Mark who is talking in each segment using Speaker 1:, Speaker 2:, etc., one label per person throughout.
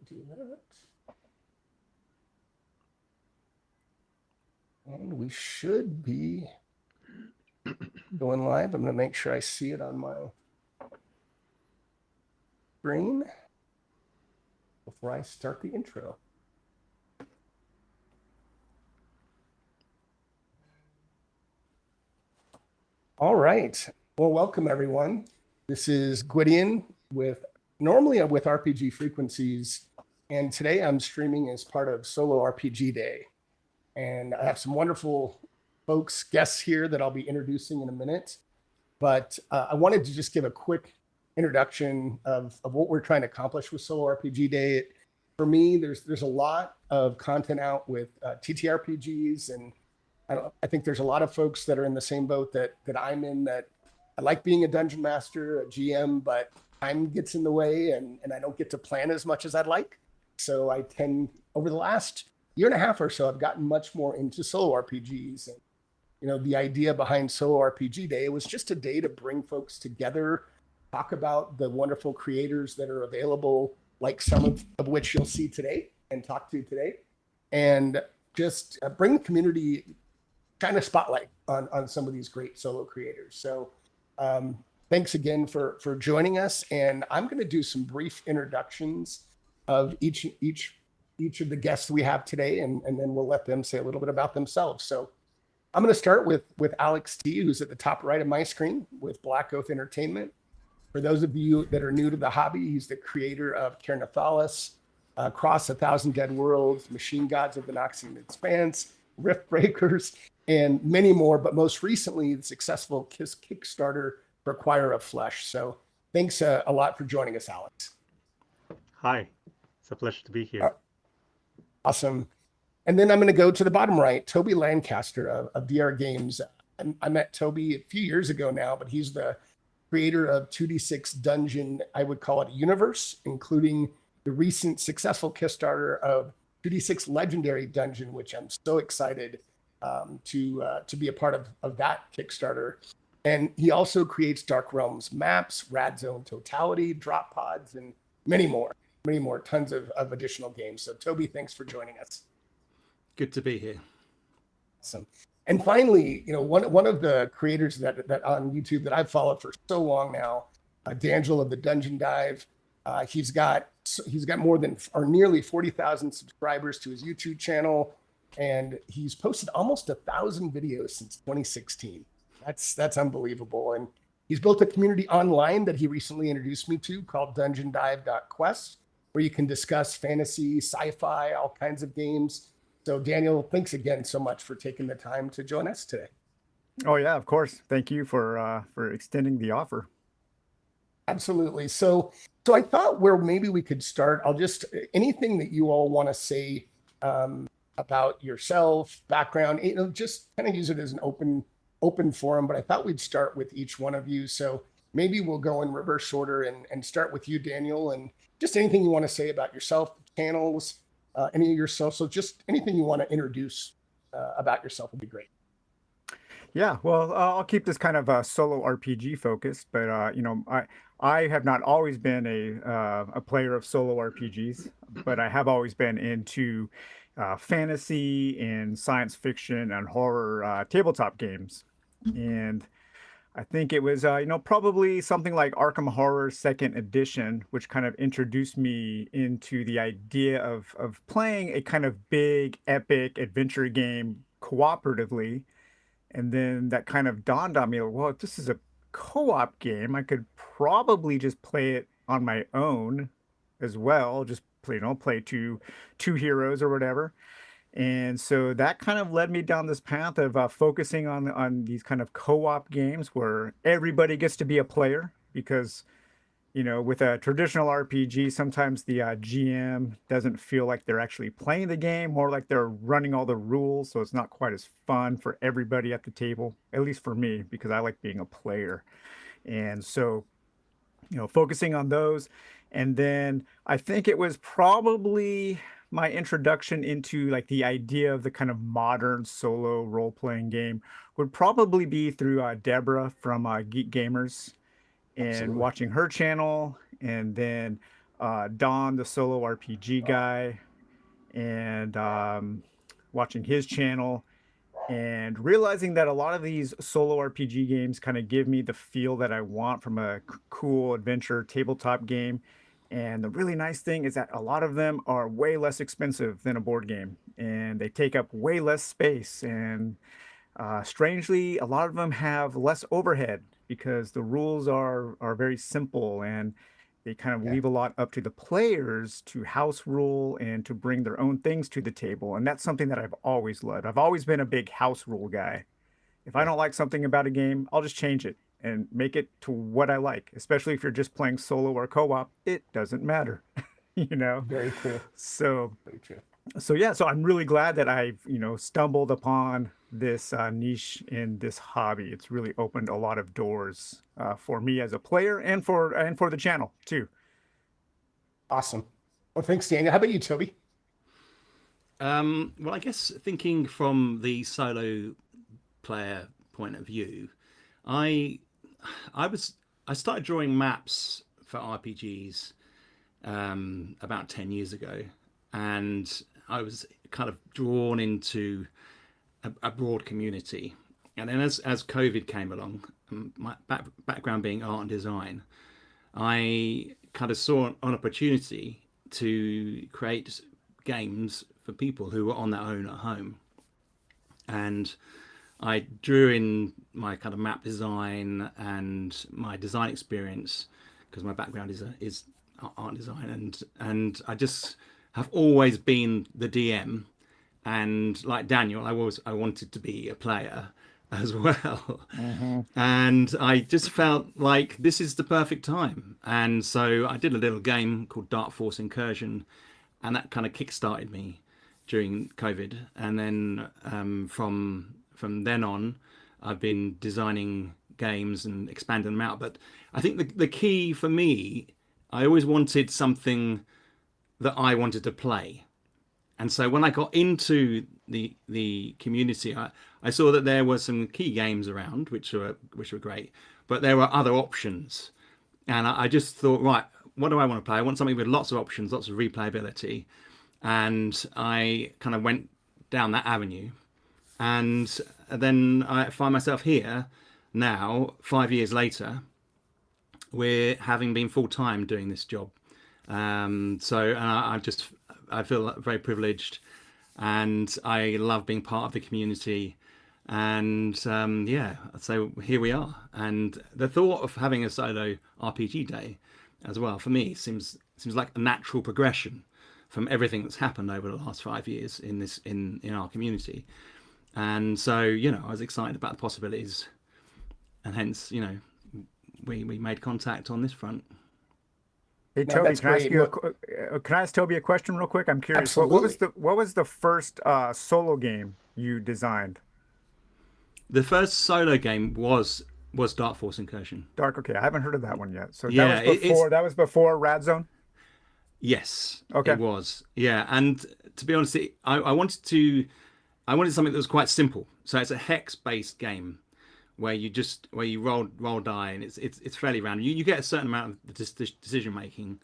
Speaker 1: do that. And we should be going live. I'm going to make sure I see it on my screen before I start the intro. All right. Well, welcome everyone. This is Gwydion normally with RPG Frequencies, and today I'm streaming as part of Solo RPG Day. And I have some wonderful guests here that I'll be introducing in a minute. But I wanted to just give a quick introduction of what we're trying to accomplish with Solo RPG Day. For me, there's a lot of content out with TTRPGs, and I think there's a lot of folks that are in the same boat that I'm in, that I like being a dungeon master, a GM, but time gets in the way and I don't get to plan as much as I'd like. So I tend, over the last year and a half or so, I've gotten much more into solo RPGs. And the idea behind Solo RPG Day was just a day to bring folks together, talk about the wonderful creators that are available, like some of which you'll see today and talk to today, and just bring the community, shine a spotlight on some of these great solo creators. So thanks again for joining us. And I'm going to do some brief introductions of each of the guests we have today, and then we'll let them say a little bit about themselves. So I'm going to start with Alex T, who's at the top right of my screen with Blackoath Entertainment. For those of you that are new to the hobby, he's the creator of Caernarfon, Cross 1,000 Dead Worlds, Machine Gods of the Noxian Expanse, Rift Breakers, and many more, but most recently, the successful Kickstarter for Choir of Flesh. So thanks a lot for joining us, Alex.
Speaker 2: Hi, it's a pleasure to be here.
Speaker 1: Awesome. And then I'm going to go to the bottom right, Toby Lancaster of DR Games. I met Toby a few years ago now, but he's the creator of 2D6 Dungeon, I would call it a universe, including the recent successful Kickstarter of 2D6 Legendary Dungeon, which I'm so excited to be a part of that Kickstarter. And he also creates Dark Realms maps, Rad Zone Totality, Drop Pods, and many more, tons of additional games. So Toby, thanks for joining us.
Speaker 3: Good to be here.
Speaker 1: Awesome. And finally, one of the creators that on YouTube that I've followed for so long now, D'Angelo of the Dungeon Dive. He's got more than or nearly 40,000 subscribers to his YouTube channel, and he's posted almost 1,000 videos since 2016. That's unbelievable. And he's built a community online that he recently introduced me to called DungeonDive.quest, where you can discuss fantasy, sci-fi, all kinds of games. So Daniel, thanks again so much for taking the time to join us today.
Speaker 4: Oh yeah, of course. Thank you for extending the offer.
Speaker 1: Absolutely. So I thought where maybe we could start, anything that you all want to say about yourself, background, just kind of use it as an open forum, but I thought we'd start with each one of you. So maybe we'll go in reverse order and start with you, Daniel, and just anything you want to say about yourself, channels, any of your social, just anything you want to introduce about yourself would be great.
Speaker 4: Yeah, well, I'll keep this kind of solo RPG focused, but I have not always been a player of solo RPGs, but I have always been into fantasy and science fiction and horror tabletop games. And I think it was, probably something like Arkham Horror 2nd Edition, which kind of introduced me into the idea of playing a kind of big, epic adventure game cooperatively. And then that kind of dawned on me, well, if this is a co-op game, I could probably just play it on my own as well, just play two heroes or whatever. And so that kind of led me down this path of focusing on these kind of co-op games where everybody gets to be a player, because with a traditional RPG, sometimes the GM doesn't feel like they're actually playing the game, more like they're running all the rules. So it's not quite as fun for everybody at the table, at least for me, because I like being a player. And so, focusing on those. And then I think it was probably my introduction into like the idea of the kind of modern solo role-playing game would probably be through Deborah from Geek Gamers, and
Speaker 1: Absolutely.
Speaker 4: watching her channel, and then Don, the solo RPG guy, and watching his channel and realizing that a lot of these solo RPG games kind of give me the feel that I want from a cool adventure tabletop game. And the really nice thing is that a lot of them are way less expensive than a board game, and they take up way less space. And strangely, a lot of them have less overhead because the rules are very simple, and they kind of
Speaker 1: Yeah.
Speaker 4: leave a lot up to the players to house rule and to bring their own things to the table. And that's something that I've always loved. I've always been a big house rule guy. If I
Speaker 1: Yeah.
Speaker 4: don't like something about a game, I'll just change it and make it to what I like. Especially if you're just playing solo or co-op, it doesn't matter, you know.
Speaker 1: Very true.
Speaker 4: So
Speaker 1: Very true.
Speaker 4: so I'm really glad that I've stumbled upon this niche in this hobby. It's really opened a lot of doors for me as a player and for the channel too.
Speaker 1: Awesome. Well, thanks, Daniel. How about you, Toby?
Speaker 3: Well, I guess thinking from the solo player point of view, I I started drawing maps for RPGs about 10 years ago, and I was kind of drawn into a broad community. And then as COVID came along, my background being art and design, I kind of saw an opportunity to create games for people who were on their own at home. And I drew in my kind of map design and my design experience because my background is art design, and I just have always been the DM. And like Daniel, I wanted to be a player as well.
Speaker 4: Mm-hmm.
Speaker 3: And I just felt like this is the perfect time. And so I did a little game called Dark Force Incursion, and that kind of kickstarted me during COVID. And then from then on, I've been designing games and expanding them out. But I think the key for me, I always wanted something that I wanted to play. And so when I got into the community, I saw that there were some key games around, which were great, but there were other options. And I just thought, right, what do I want to play? I want something with lots of options, lots of replayability. And I kind of went down that avenue. And then I find myself here now, 5 years later, we're having been full time doing this job. So and I feel very privileged, and I love being part of the community. And yeah, so here we are. And the thought of having a solo RPG day as well, for me, seems like a natural progression from everything that's happened over the last 5 years in our community. And so, I was excited about the possibilities, and hence, we made contact on this front.
Speaker 4: Hey
Speaker 1: No,
Speaker 4: Toby,
Speaker 1: that's
Speaker 4: can I ask
Speaker 1: great.
Speaker 4: you
Speaker 1: Look,
Speaker 4: can I ask Toby a question real quick? I'm curious. What
Speaker 1: Absolutely.
Speaker 4: was the first solo game you designed?
Speaker 3: The first solo game was Dark Force Incursion.
Speaker 4: Dark. Okay, I haven't heard of that one yet. So
Speaker 3: Yeah,
Speaker 4: that was before Radzone.
Speaker 3: yes,
Speaker 4: Okay.
Speaker 3: it was. Yeah, and to be honest, I wanted something that was quite simple. So it's a hex-based game where you roll die, and it's fairly random. You get a certain amount of decision making,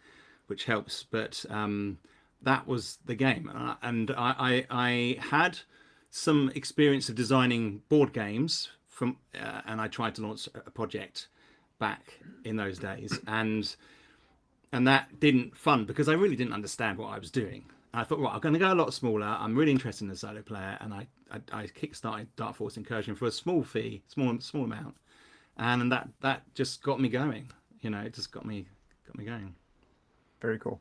Speaker 3: which helps, but that was the game. And I had some experience of designing board games and I tried to launch a project back in those days, and that didn't fund because I really didn't understand what I was doing. And I thought, right, I'm going to go a lot smaller. I'm really interested in the solo player, and I kickstarted Dark Force Incursion for a small fee, small amount, and that just got me going. It just got me going.
Speaker 4: Very cool.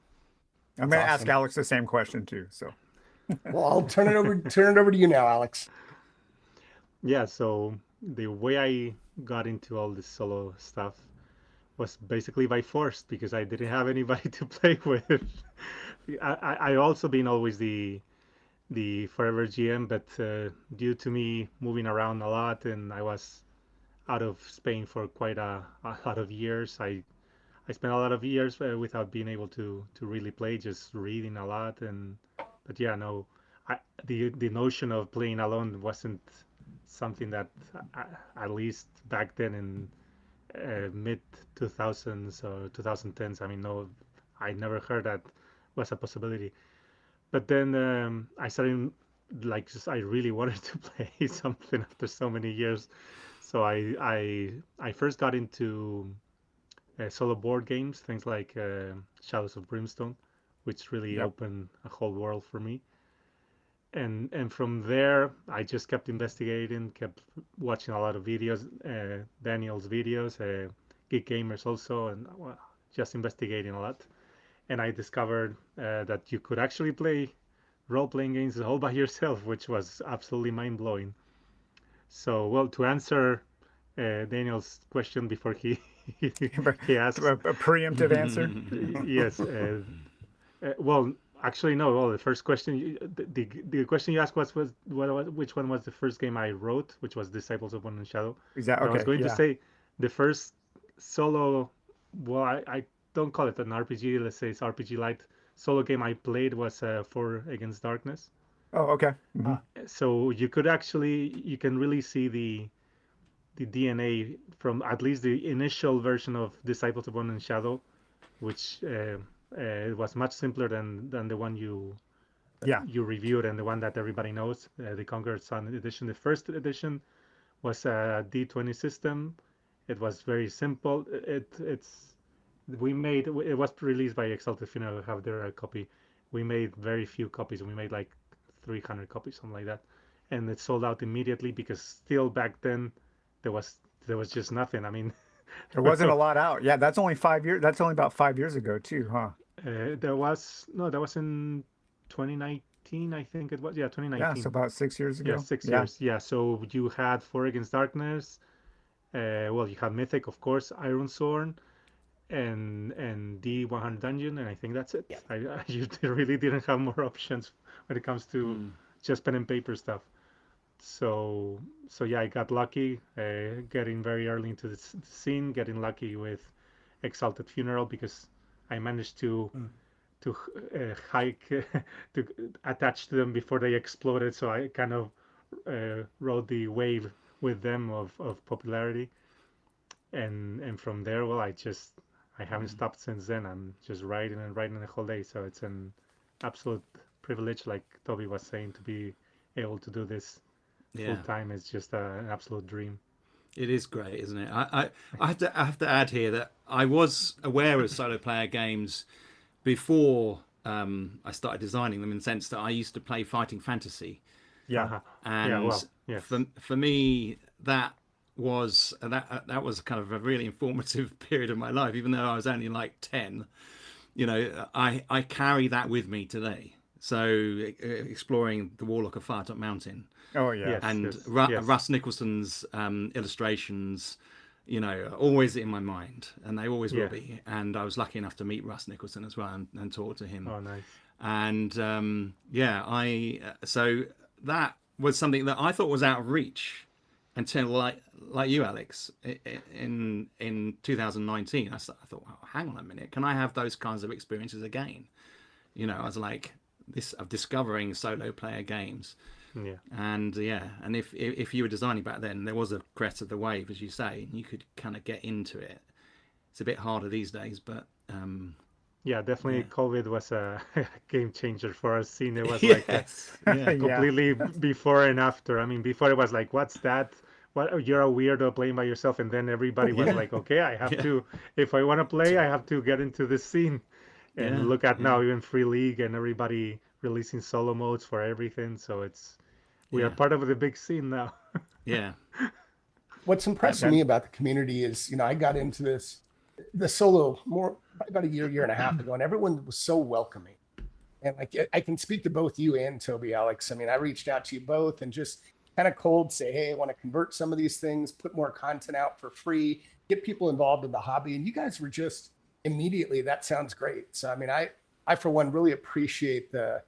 Speaker 4: I'm
Speaker 1: That's
Speaker 4: going to ask
Speaker 1: awesome.
Speaker 4: Alex the same question too. So
Speaker 1: Well, I'll turn it over to you now, Alex.
Speaker 2: Yeah, so the way I got into all this solo stuff was basically by force because I didn't have anybody to play with. I also been always the forever GM, but due to me moving around a lot and I was out of Spain for quite a lot of years, I spent a lot of years without being able to really play, just reading a lot. But yeah, no, the notion of playing alone wasn't something that at least back then in mid 2000s or 2010s. I mean, no, I never heard that was a possibility. But then I started like just I really wanted to play something after so many years. So I first got into solo board games, things like Shadows of Brimstone, which really
Speaker 4: Yep.
Speaker 2: opened a whole world for me. And from there, I just kept investigating, kept watching a lot of videos, Daniel's videos, Geek Gamers also, and well, just investigating a lot. And I discovered that you could actually play role-playing games all by yourself, which was absolutely mind-blowing. So, well, to answer Daniel's question before he he asks,
Speaker 4: A preemptive answer.
Speaker 2: yes. Well, actually, no. Well, the first question, the question you asked which one was the first game I wrote, which was Disciples of One and Shadow.
Speaker 4: Is that
Speaker 2: But I was
Speaker 4: okay?
Speaker 2: going to
Speaker 4: Yeah.
Speaker 2: say the first solo. Well, I don't call it an RPG. Let's say it's RPG light solo game I played was For Against Darkness.
Speaker 4: Oh, okay. Hmm.
Speaker 2: So you can really see the DNA from at least the initial version of Disciples of One and Shadow, which was much simpler than the one
Speaker 4: Yeah.
Speaker 2: you reviewed and the one that everybody knows, the Conquered Sun edition. The first edition was a D20 system. It was very simple. It's we made it was released by Exalted Funeral. I have their copy. We made very few copies. We made like 300 copies, something like that, and it sold out immediately because still back then there was just nothing. I mean,
Speaker 4: There wasn't a lot out. Yeah, that's only 5 years. That's only about 5 years ago too, huh?
Speaker 2: there was no, that was in 2019, I think it was. Yeah,
Speaker 4: Yeah, so
Speaker 2: 2019.
Speaker 4: about 6 years
Speaker 2: Yeah,
Speaker 4: ago.
Speaker 2: 6 years. Yeah, so you had For Against Darkness. Well, you had Mythic, of course, Iron Sword, and D100 Dungeon, and I think that's it.
Speaker 1: Yeah.
Speaker 2: You really didn't have more options when it comes to just pen and paper stuff. So yeah, I got lucky getting very early into the scene, getting lucky with Exalted Funeral because I managed to hike to attach to them before they exploded. So I kind of rode the wave with them of popularity, and from there, well, I haven't stopped since then. I'm just writing and writing the whole day. So it's an absolute privilege, like Toby was saying, to be able to do this full
Speaker 3: Yeah,
Speaker 2: time. It's just an absolute dream.
Speaker 3: it is great, isn't it? I have to add here that I was aware of solo player games before I started designing them, in the sense that I used to play Fighting Fantasy,
Speaker 4: Yeah.
Speaker 2: Uh-huh. Yeah,
Speaker 3: and
Speaker 2: well, yes.
Speaker 3: for me that was kind of a really informative period of my life, even though I was only like 10. I carry that with me today. So exploring the Warlock of Firetop Mountain
Speaker 4: Oh yeah.
Speaker 2: Yes,
Speaker 3: and
Speaker 2: yes, yes.
Speaker 3: Russ Nicholson's illustrations, are always in my mind, and they always will
Speaker 2: Yeah.
Speaker 3: be. And I was lucky enough to meet Russ Nicholson as well, and talk to him.
Speaker 2: Oh, nice.
Speaker 3: And so that was something that I thought was out of reach until, like you, Alex, in 2019. I thought, well, hang on a minute, can I have those kinds of experiences again? I was like, this of discovering solo player games.
Speaker 2: Yeah.
Speaker 3: And and if you were designing back then, there was a crest of the wave, as you say, and you could kind of get into it. It's a bit harder these days, but
Speaker 2: Yeah, definitely.
Speaker 3: Yeah.
Speaker 2: COVID was a game changer for our scene. It was like
Speaker 3: yes, yeah,
Speaker 4: Yeah.
Speaker 2: completely before and after. I mean, before it was like, what's that? What, you're a weirdo playing by yourself, and then everybody was
Speaker 3: Yeah.
Speaker 2: like, okay, I have
Speaker 3: yeah,
Speaker 2: to, if I want to play, I have to get into this scene. And
Speaker 3: yeah,
Speaker 2: look at
Speaker 3: yeah,
Speaker 2: now, even Free League and everybody releasing solo modes for everything. So we are
Speaker 3: yeah,
Speaker 2: part of the big scene now.
Speaker 3: yeah,
Speaker 1: What's impressed
Speaker 4: that-
Speaker 1: me about the community is, I got into the solo more probably about a year and a half ago, and everyone was so welcoming. And like I can speak to both you and Toby, Alex. I mean, I reached out to you both and just kind of cold say, hey, I want to convert some of these things, put more content out for free, get people involved in the hobby. And you guys were just immediately, that sounds great. So, I mean, I for one, really appreciate the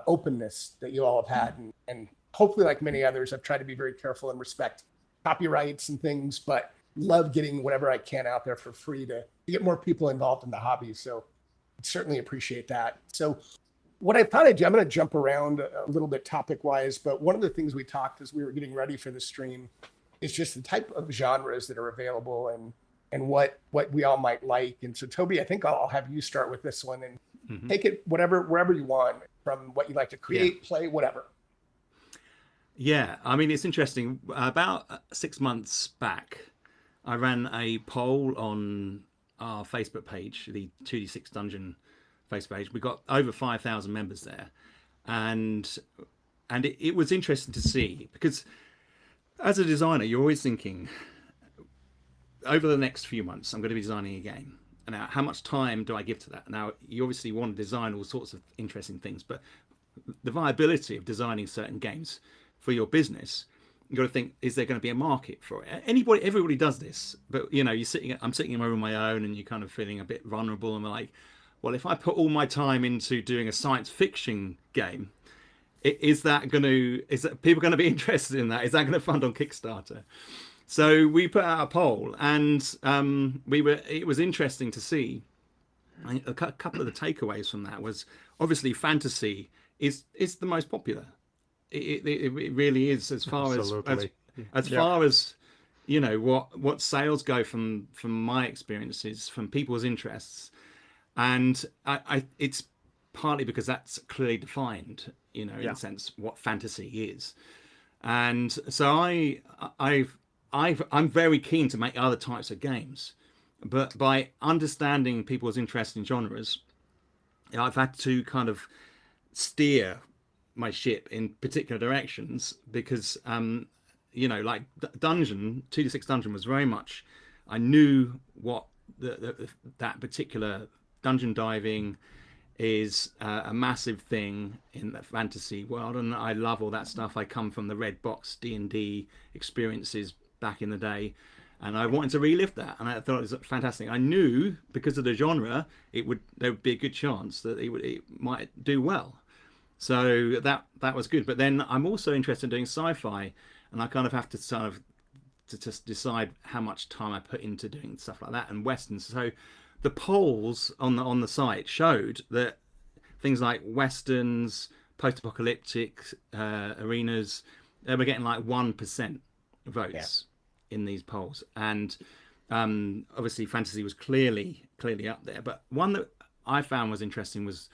Speaker 1: openness that you all have had. And hopefully, like many others, I've tried to be very careful and respect copyrights and things, but love getting whatever I can out there for free to get more people involved in the hobby. So certainly appreciate that. So what I thought I'd do, I'm going to jump around a little bit topic wise, but one of the things we talked as we were getting ready for the stream is just the type of genres that are available and what we all might like. And so, Toby, I think I'll have you start with this one and take it wherever you want, from what you like to create, play, whatever.
Speaker 3: Yeah, I mean, it's interesting. About 6 months back, I ran a poll on our Facebook page, the 2D6 Dungeon Facebook page. We got over 5,000 members there, and it was interesting to see, because as a designer, you're always thinking, over the next few months, I'm going to be designing a game. And now, how much time do I give to that? Now, you obviously want to design all sorts of interesting things, but the viability of designing certain games for your business, you got to think, is there going to be a market for it? Everybody does this, but I'm sitting in my room on my own, and you're kind of feeling a bit vulnerable, and we're like, well, if I put all my time into doing a science fiction game, is people going to be interested in that? Is that going to fund on Kickstarter? So we put out a poll, and it was interesting to see. A couple of the takeaways from that was, obviously, fantasy is the most popular. It really is, as far as what sales go from my experiences, from people's interests, and it's partly because that's clearly defined, in a sense, what fantasy is. And so I'm very keen to make other types of games, but by understanding people's interest in genres, I've had to kind of steer my ship in particular directions, because like Dungeon 2D6 Dungeon was very much, I knew what that particular dungeon diving is, a massive thing in the fantasy world, and I love all that stuff. I come from the red box D&D experiences back in the day, and I wanted to relive that, and I thought it was fantastic. I knew, because of the genre, there would be a good chance that it might do well. So that was good. But then I'm also interested in doing sci-fi, and I kind of have to to just decide how much time I put into doing stuff like that, and westerns. So the polls on the site showed that things like westerns, post-apocalyptic arenas, they were getting like 1% votes in these polls, and obviously fantasy was clearly up there. But one that I found was interesting was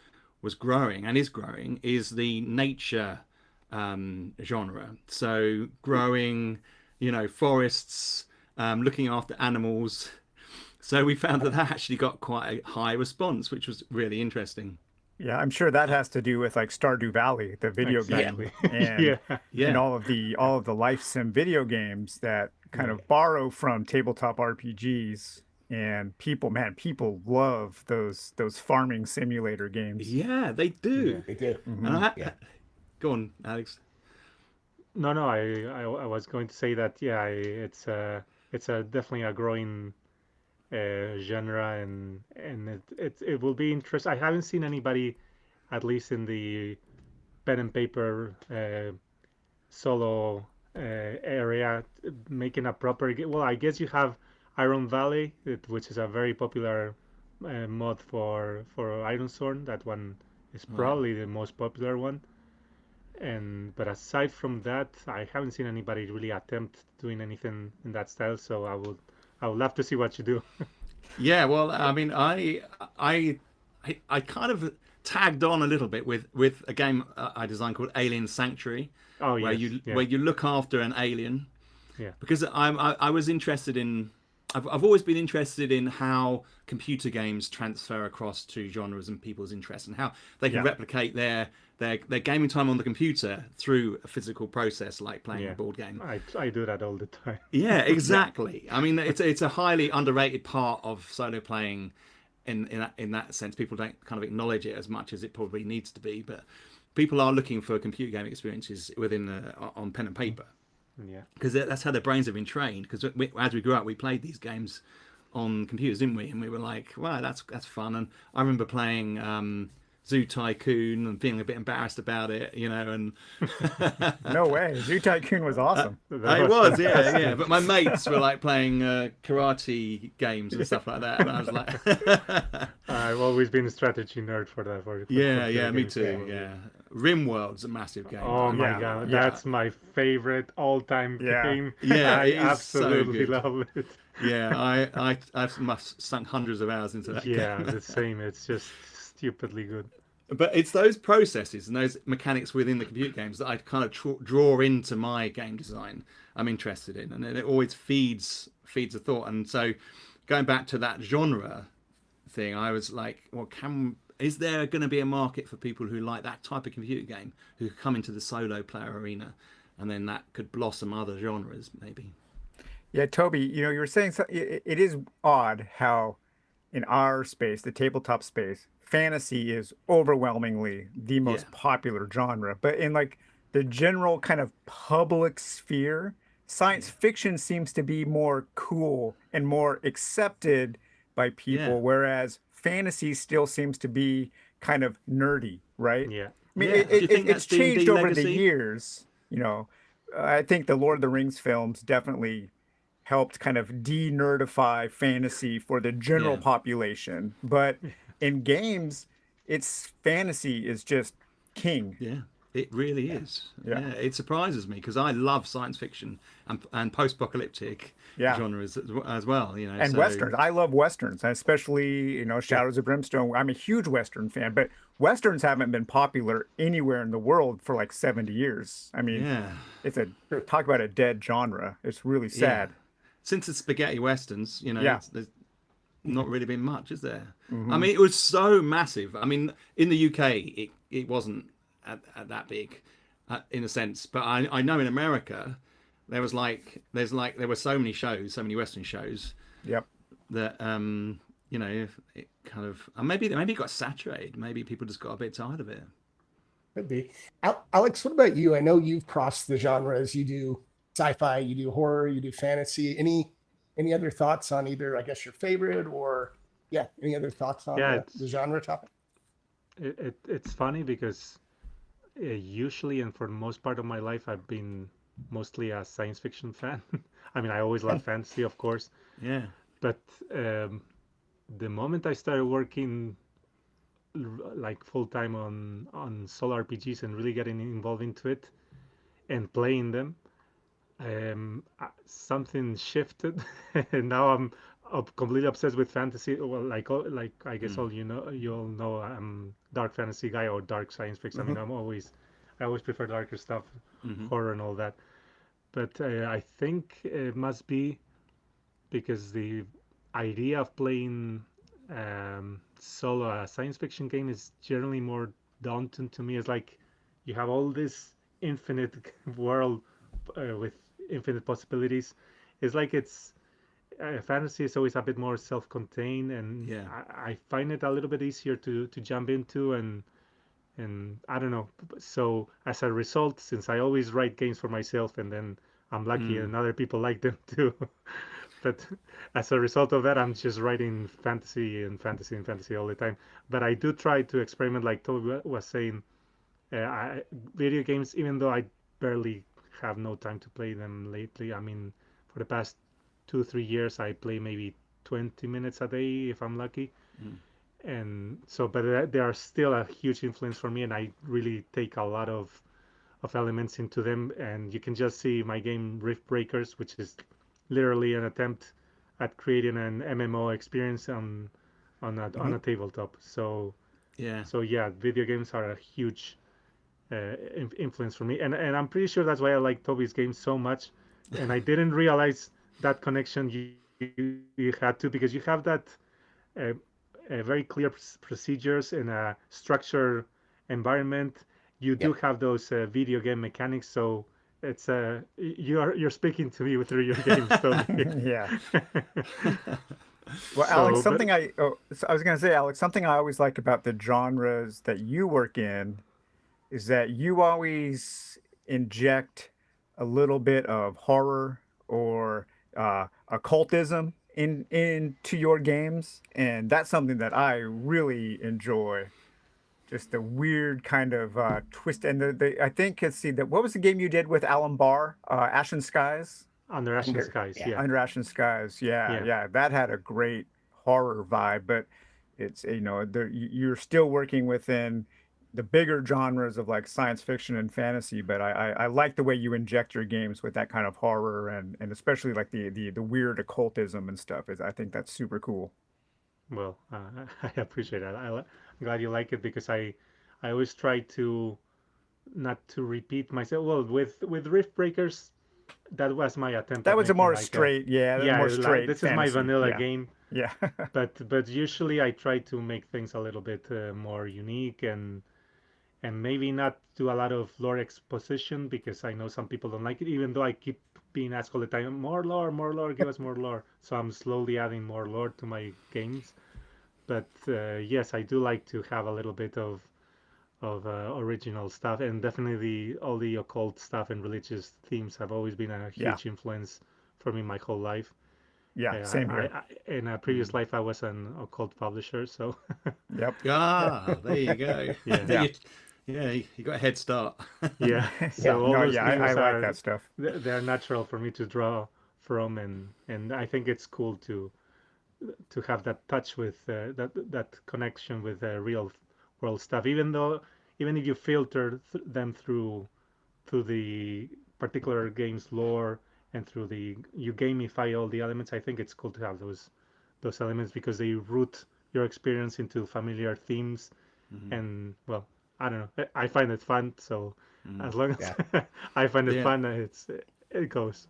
Speaker 3: growing, and is growing, is the nature genre. So growing, forests, looking after animals. So we found that actually got quite a high response, which was really interesting.
Speaker 4: Yeah, I'm sure that has to do with like Stardew Valley, the video game, and and all of the life sim video games that kind of borrow from tabletop RPGs. And people love those farming simulator games.
Speaker 3: Yeah, they do.
Speaker 1: Yeah, they do.
Speaker 3: And go on, Alex.
Speaker 2: No, I was going to say that it's definitely a growing genre, and it will be interesting. I haven't seen anybody, at least in the pen and paper solo area, making a proper game. Well, I guess you have Iron Valley, which is a very popular mod for Ironsworn. That one is probably the most popular one. But aside from that, I haven't seen anybody really attempt doing anything in that style. So I would love to see what you do.
Speaker 3: Yeah, well, I mean, I kind of tagged on a little bit with a game I designed called Alien Sanctuary, where you look after an alien. Yeah. Because I was interested in. I've always been interested in how computer games transfer across to genres and people's interests, and how they can replicate their gaming time on the computer through a physical process like playing a board game.
Speaker 2: I do that all the time.
Speaker 3: Yeah, exactly. I mean, it's a highly underrated part of solo playing. In that sense, people don't kind of acknowledge it as much as it probably needs to be, but people are looking for computer game experiences on pen and paper. Yeah, because that's how their brains have been trained. Because as we grew up, we played these games on computers, didn't we? And we were like, wow, that's fun. And I remember playing Zoo Tycoon and feeling a bit embarrassed about it, and
Speaker 4: No way. Zoo Tycoon was awesome.
Speaker 2: That
Speaker 3: it was, yeah,
Speaker 2: fantastic.
Speaker 3: yeah. But my mates were like playing karate games and stuff like that, and I was like,
Speaker 2: I've always been a strategy nerd for that. For
Speaker 3: yeah,
Speaker 2: computer
Speaker 3: yeah, me
Speaker 2: games,
Speaker 3: too,
Speaker 2: so,
Speaker 3: yeah. RimWorld's a massive game.
Speaker 2: Oh my
Speaker 4: Yeah,
Speaker 2: god,
Speaker 4: yeah.
Speaker 2: that's my favorite all-time
Speaker 4: Yeah.
Speaker 2: game.
Speaker 3: Yeah,
Speaker 2: I
Speaker 3: it is so
Speaker 2: absolutely
Speaker 3: good.
Speaker 2: love it.
Speaker 3: Yeah, I've must sunk hundreds of hours into that
Speaker 2: Yeah,
Speaker 3: game.
Speaker 2: the same. It's just stupidly good.
Speaker 3: But it's those processes and those mechanics within the computer games that I kind of draw into my game design. I'm interested in, and it always feeds a thought. And so, going back to that genre thing, I was like, well, is there going to be a market for people who like that type of computer game who come into the solo player arena, and then that could blossom other genres maybe.
Speaker 4: Yeah, Toby, you were saying it is odd how in our space, the tabletop space, fantasy is overwhelmingly the
Speaker 3: Yeah,
Speaker 4: most popular genre. But in like the general kind of public sphere, science
Speaker 3: yeah,
Speaker 4: fiction seems to be more cool and more accepted by
Speaker 3: yeah,
Speaker 4: people, whereas fantasy still seems to be kind of nerdy, right?
Speaker 2: Yeah.
Speaker 4: I mean,
Speaker 3: yeah. Do you think
Speaker 4: it's
Speaker 3: that's D&D
Speaker 4: changed over the
Speaker 3: legacy?
Speaker 4: years, you know. I think the Lord of the Rings films definitely helped kind of de-nerdify fantasy for the general
Speaker 3: Yeah,
Speaker 4: population. But in games, it's fantasy is just king.
Speaker 3: yeah. It really
Speaker 1: Yeah.
Speaker 3: is.
Speaker 4: Yeah.
Speaker 3: Yeah, it surprises me because I love science fiction and post-apocalyptic
Speaker 4: Yeah.
Speaker 3: genres as well.
Speaker 4: And
Speaker 3: So
Speaker 4: westerns. I love westerns, especially,
Speaker 2: Yeah.
Speaker 4: Shadows of Brimstone. I'm a huge western fan, but westerns haven't been popular anywhere in the world for like 70 years. I mean,
Speaker 3: yeah,
Speaker 4: it's talk about a dead genre. It's really
Speaker 3: yeah.
Speaker 4: sad.
Speaker 3: Since the spaghetti westerns,
Speaker 4: Yeah.
Speaker 3: there's not really been much, is there? I
Speaker 4: Hmm.
Speaker 3: mean, it was so massive. I mean, in the UK, it wasn't at that big, in a sense. But I know in America, there were so many shows, so many Western shows
Speaker 4: Yep.
Speaker 3: that it kind of maybe it got saturated. Maybe people just got a bit tired of it.
Speaker 1: Could be. Alex, what about you? I know you've crossed the genres. You do sci-fi, you do horror, you do fantasy. Any other thoughts on either, I guess, your favorite or yeah, any other thoughts on
Speaker 2: Yeah,
Speaker 1: the genre topic?
Speaker 2: it's funny because usually and for the most part of my life, I've been mostly a science fiction fan. I mean, I always loved fantasy, of course,
Speaker 3: Yeah,
Speaker 2: but the moment I started working like full time on solo RPGs and really getting involved into it and playing them, something shifted, and now I'm completely obsessed with fantasy. Well, like I guess
Speaker 3: mm.
Speaker 2: you all know I'm dark fantasy guy or dark science fiction. I mean,
Speaker 1: Hmm.
Speaker 2: I always prefer darker stuff,
Speaker 3: Hmm.
Speaker 2: horror and all that. But I think it must be because the idea of playing solo a science fiction game is generally more daunting to me. It's like you have all this infinite world with infinite possibilities. It's like it's fantasy is always a bit more self-contained, and
Speaker 3: Yeah,
Speaker 2: I find it a little bit easier to jump into and I don't know. So as a result, since I always write games for myself, and then I'm lucky
Speaker 3: mm.
Speaker 2: and other people like them too. But as a result of that, I'm just writing fantasy and fantasy and fantasy all the time. But I do try to experiment, like Toby was saying, video games, even though I barely have no time to play them lately. I mean, for the past 2 3 years, I play maybe 20 minutes a day if I'm lucky.
Speaker 3: Mm.
Speaker 2: And so, but they are still a huge influence for me, and I really take a lot of elements into them. And you can just see my game Rift Breakers, which is literally an attempt at creating an MMO experience on
Speaker 1: Hmm.
Speaker 2: a tabletop.
Speaker 3: Yeah,
Speaker 2: So yeah, video games are a huge influence for me, and I'm pretty sure that's why I like Toby's game so much. And I didn't realize that connection you had to, because you have that uh, very clear procedures in a structured environment. You do
Speaker 1: Yep.
Speaker 2: have those video game mechanics, so it's you're speaking to me through your games, Toby.
Speaker 4: Yeah. Well, Alex,
Speaker 2: So, but
Speaker 4: so I was going to say, Alex, something I always like about the genres that you work in is that you always inject a little bit of horror or occultism into your games, and that's something that I really enjoy. just the weird kind of twist. And I think what was the game you did with Alan Barr? Ashen Skies.
Speaker 2: Under Ashen Skies, yeah.
Speaker 4: Under Ashen Skies,
Speaker 2: Yeah.
Speaker 4: yeah, that had a great horror vibe, but it's you're still working within the bigger genres of like science fiction and fantasy. But I like the way you inject your games with that kind of horror and especially like the weird occultism and stuff. I think that's super cool.
Speaker 2: Well, I appreciate that. I'm glad you like it because I always try to not to repeat myself. Well, with Rift Breakers, that was my attempt.
Speaker 4: That
Speaker 2: at
Speaker 4: was a
Speaker 2: making
Speaker 4: more
Speaker 2: like
Speaker 4: straight, more
Speaker 2: like,
Speaker 4: straight.
Speaker 2: this
Speaker 4: fantasy.
Speaker 2: is my vanilla
Speaker 4: yeah.
Speaker 2: game.
Speaker 4: Yeah.
Speaker 2: but usually I try to make things a little bit more unique and maybe not do a lot of lore exposition because I know some people don't like it. Even though I keep being asked all the time, more lore, give us more lore. So I'm slowly adding more lore to my games. But yes, I do like to have a little bit of original stuff, and definitely all the occult stuff and religious themes have always been a huge influence for me my whole life.
Speaker 4: Yeah, same here.
Speaker 2: In a previous life, I was an occult publisher, so
Speaker 4: Yep.
Speaker 3: There you go.
Speaker 2: Yeah.
Speaker 3: You got a head start.
Speaker 2: Yeah. So all those
Speaker 4: I
Speaker 2: themes
Speaker 4: like that stuff.
Speaker 2: They're natural for me to draw from, and I think it's cool to have that touch with that connection with real world stuff. Even if you filter them through the particular game's lore and through you gamify all the elements, I think it's cool to have those elements because they root your experience into familiar themes. And well, I don't know, I find it fun, so as long as I find it fun, it goes.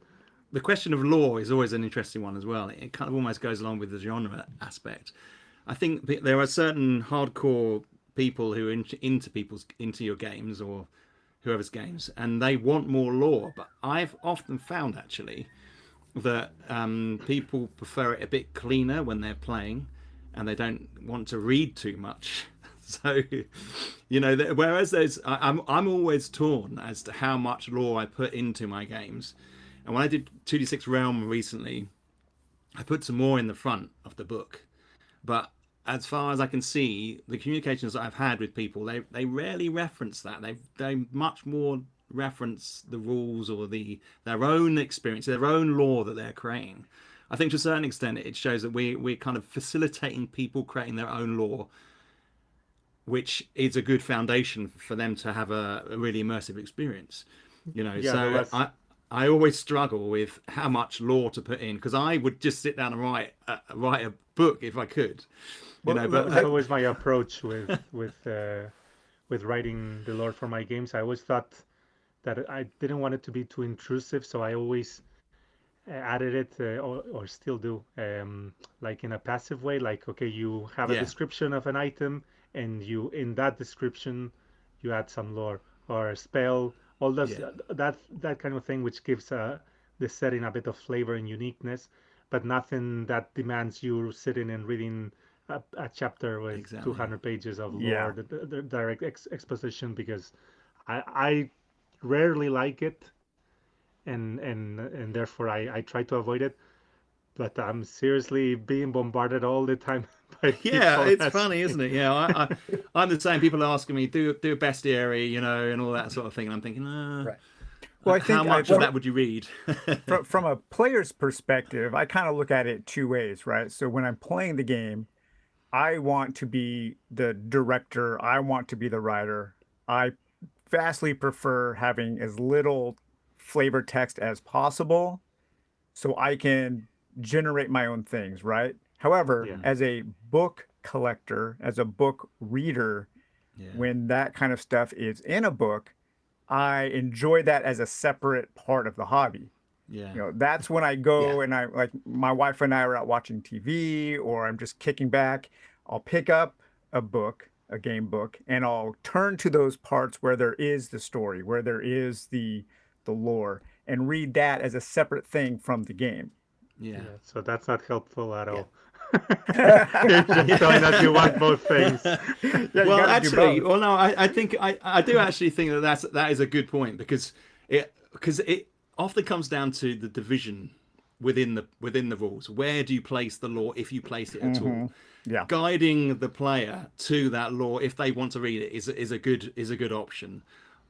Speaker 3: The question of lore is always an interesting one as well. It kind of almost goes along with the genre aspect. I think there are certain hardcore people who are into your games or whoever's games, and they want more lore. But I've often found actually that people prefer it a bit cleaner when they're playing, and they don't want to read too much. So, whereas I'm always torn as to how much lore I put into my games. And when I did 2D6 Realm recently, I put some more in the front of the book. But as far as I can see, the communications that I've had with people, they rarely reference that. They much more reference the rules or their own experience, their own lore that they're creating. I think to a certain extent, it shows that we're kind of facilitating people creating their own lore, which is a good foundation for them to have a really immersive experience. I always struggle with how much lore to put in because I would just sit down and write a book if I could.
Speaker 2: But that's always my approach with writing the lore for my games. I always thought that I didn't want it to be too intrusive, so I always added it or still do like in a passive way. Like, okay, you have a description of an item, and in that description you add some lore or a spell. All that kind of thing, which gives the setting a bit of flavor and uniqueness, but nothing that demands you sitting and reading a chapter with 200 pages of lore, the direct exposition, because I rarely like it, and therefore I try to avoid it. But I'm seriously being bombarded all the time by
Speaker 3: it's funny, isn't it? Yeah, I'm the same. People are asking me do a bestiary, and all that sort of thing, and I'm thinking,
Speaker 1: right.
Speaker 4: Well, I think
Speaker 3: how much of that would you read?
Speaker 4: from a player's perspective, I kind of look at it two ways, right? So when I'm playing the game, I want to be the director. I want to be the writer. I vastly prefer having as little flavor text as possible so I can generate my own things, right? However, as a book collector, as a book reader, when that kind of stuff is in a book, I enjoy that as a separate part of the hobby. That's when I go and I, like, my wife and I are out watching TV or I'm just kicking back. I'll pick up a book, a game book, and I'll turn to those parts where there is the story, where there is the lore, and read that as a separate thing from the game.
Speaker 2: So that's not helpful at all. You're just telling us you want both things.
Speaker 3: Well, actually, no, I think I do actually think that is a good point because it often comes down to the division within the rules. Where do you place the lore, if you place it at all?
Speaker 4: Yeah.
Speaker 3: Guiding the player to that lore if they want to read it is a good option.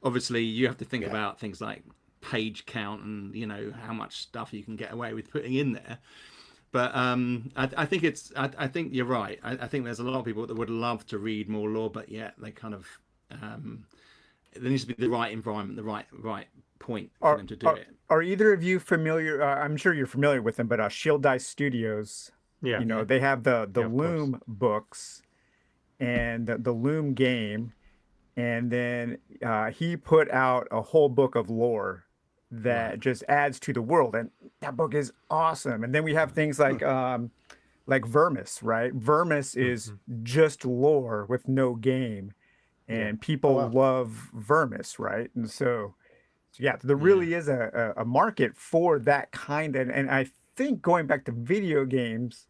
Speaker 3: Obviously, you have to think about things like page count and how much stuff you can get away with putting in there. But I think you're right. I think there's a lot of people that would love to read more lore, but yet they kind of there needs to be the right environment, the right point for them to do it.
Speaker 4: Are either of you familiar? I'm sure you're familiar with them, but Shield Dice Studios.
Speaker 2: Yeah.
Speaker 4: They have the
Speaker 2: of
Speaker 4: Loom books and the Loom game, and then he put out a whole book of lore that just adds to the world, and that book is awesome. And then we have things like Vermis, right? Vermis is just lore with no game, and people love Vermis, right? And so there really is a market for that kind. And I think going back to video games,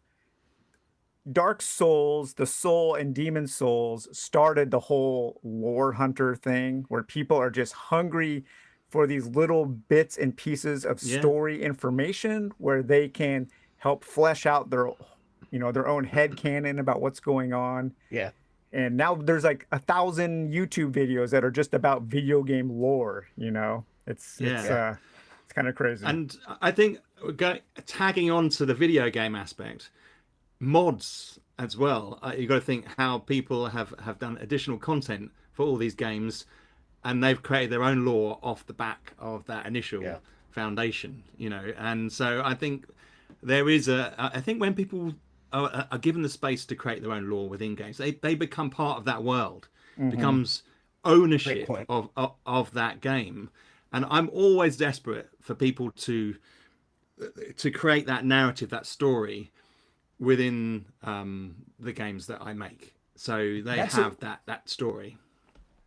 Speaker 4: Dark Souls, the Soul and Demon Souls started the whole lore hunter thing where people are just hungry for these little bits and pieces of story information where they can help flesh out their own head canon about what's going on.
Speaker 1: Yeah.
Speaker 4: And now there's like 1,000 YouTube videos that are just about video game lore, It's kind of crazy.
Speaker 3: And I think tagging on to the video game aspect, mods as well. You've got to think how people have done additional content for all these games, and they've created their own lore off the back of that initial foundation, And so I think there is I think when people are given the space to create their own lore within games, they become part of that world, becomes ownership of that game. And I'm always desperate for people to create that narrative, that story within the games that I make. So they have that story.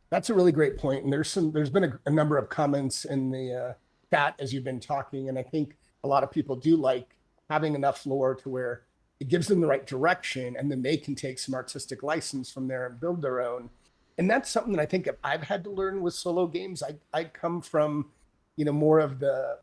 Speaker 1: That's a really great point. And there's been a number of comments in the chat as you've been talking. And I think a lot of people do like having enough lore to where it gives them the right direction, and then they can take some artistic license from there and build their own. And that's something that I think I've had to learn with solo games. I come from, more of the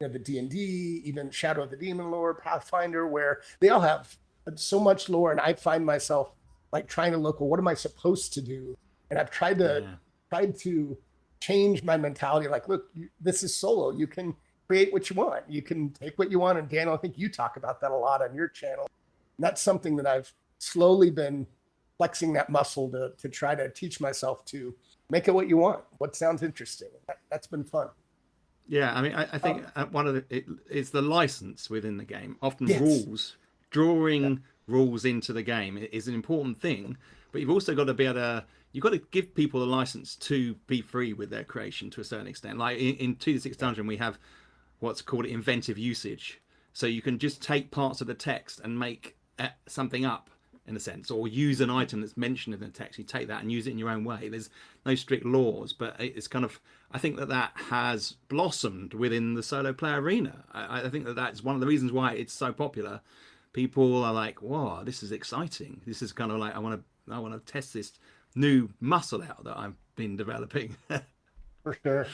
Speaker 1: D&D, even Shadow of the Demon lore, Pathfinder, where they all have so much lore, and I find myself like trying to look, well, what am I supposed to do? And I've tried to change my mentality. Like, look, this is solo. You can create what you want. You can take what you want. And Daniel, I think you talk about that a lot on your channel. And that's something that I've slowly been flexing that muscle to try to teach myself to make it what you want, what sounds interesting. That's been fun.
Speaker 3: Yeah, I mean, I think one of it's the license within the game. Often rules, drawing rules into the game is an important thing, but you've also got to be able to, you've got to give people the license to be free with their creation to a certain extent. Like in 2D6 Dungeon, we have what's called inventive usage. So you can just take parts of the text and make something up, in a sense, or use an item that's mentioned in the text. You take that and use it in your own way. There's no strict laws, but it's kind of, I think that has blossomed within the solo player arena. I think that's one of the reasons why it's so popular. People are like, "Wow, this is exciting. This is kind of like I want to test this new muscle out that I've been developing."
Speaker 1: For sure.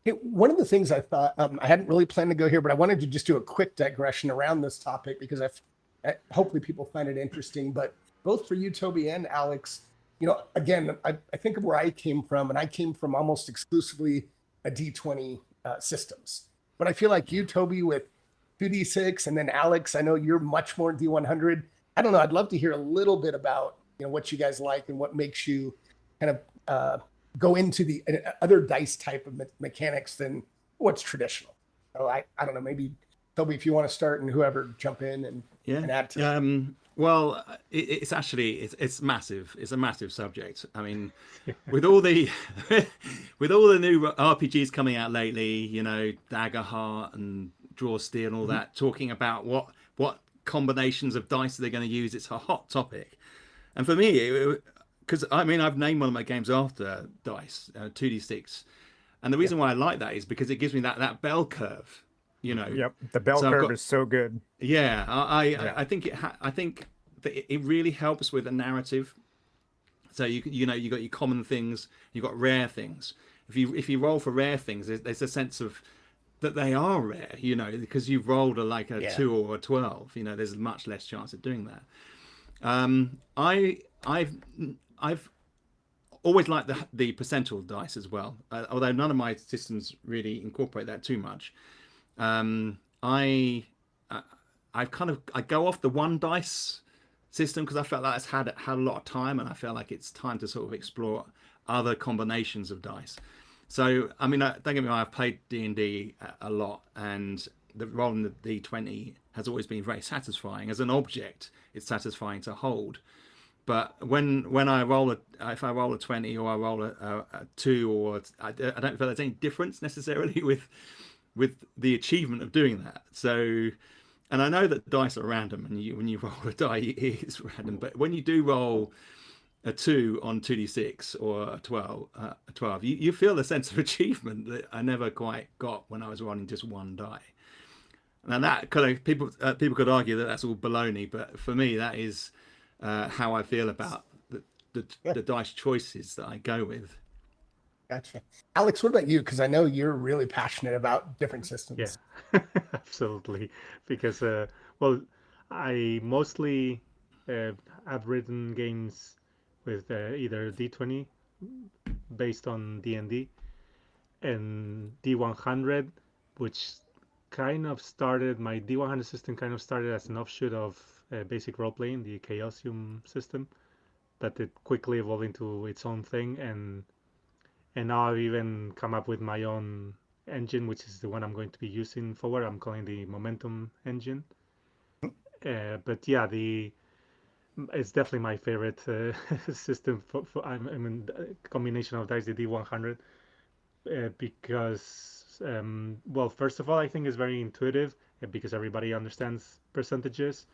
Speaker 1: Hey, one of the things I thought I hadn't really planned to go here, but I wanted to just do a quick digression around this topic because hopefully people find it interesting. But both for you, Toby, and Alex, again, I think of where I came from, and I came from almost exclusively a D20 systems. But I feel like you, Toby, with 2D6, and then Alex, I know you're much more D100. I don't know. I'd love to hear a little bit about what you guys like and what makes you kind of go into the other dice type of mechanics than what's traditional. So I don't know. Maybe Toby, if you want to start, and whoever jump in and add to that.
Speaker 3: Well, it's actually it's massive. It's a massive subject. I mean, with all the new RPGs coming out lately, Daggerheart and Draw Steel and all that, talking about what combinations of dice they're going to use. It's a hot topic, and for me, because I've named one of my games after dice, 2D6, and the reason why I like that is because it gives me that bell curve.
Speaker 4: Yep, the bell curve is so good.
Speaker 3: Yeah, I think I think that it really helps with a narrative. So you got your common things, you've got rare things. If you roll for rare things, there's a sense of that they are rare, because you've rolled like a
Speaker 1: Yeah.
Speaker 3: 2 or a 12. There's much less chance of doing that. I've always liked the percentile dice as well, although none of my systems really incorporate that too much. I I go off the one dice system because I felt like it's had a lot of time, and I feel like it's time to sort of explore other combinations of dice. So I mean, don't get me wrong, I've played D&D a lot, and the rolling the D20 has always been very satisfying as an object. It's satisfying to hold. But when I roll if I roll a 20 or I roll a 2, or I don't feel there's any difference necessarily with the achievement of doing that. So, and I know that dice are random, and when you roll a die, it is random. But when you do roll a 2 on 2d6 or a 12, you feel a sense of achievement that I never quite got when I was rolling just one die. And that kind of people could argue that that's all baloney, but for me that is how I feel about the dice choices that I go with.
Speaker 1: Gotcha. Alex, what about you? Because I know you're really passionate about different systems.
Speaker 2: Yeah, absolutely. Because, well, I mostly have written games with either D20 based on D&D and D100, which my D100 system kind of started as an offshoot of basic role-playing, the Chaosium system, but it quickly evolved into its own thing, and now I've even come up with my own engine, which is the one I'm going to be using forward. I'm calling the Momentum engine. But yeah, it's definitely my favorite system I mean, combination of dice, the D100, because well, first of all, I think it's very intuitive because everybody understands percentages,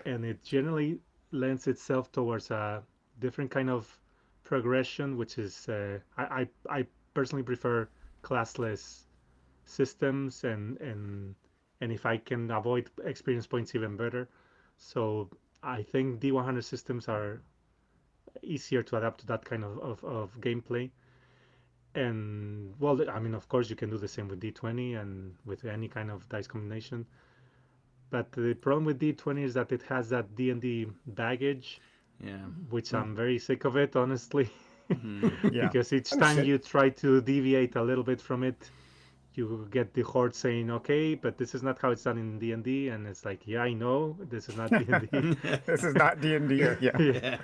Speaker 2: and it generally lends itself towards a different kind of progression, which is I personally prefer classless systems, and if I can avoid experience points, even better. So I think D100 systems are easier to adapt to that kind of gameplay. And well, I mean, of course, you can do the same with D20 and with any kind of dice combination. But the problem with D20 is that it has that D&D baggage,
Speaker 3: Yeah.
Speaker 2: which I'm very sick of it, honestly.
Speaker 4: Yeah.
Speaker 2: Because each time you try to deviate a little bit from it, you get the horde saying, "Okay, but this is not how it's done in D&D," and it's like, "Yeah, I know this is not D&D."
Speaker 4: This is not D&D. Yeah.
Speaker 2: Yeah.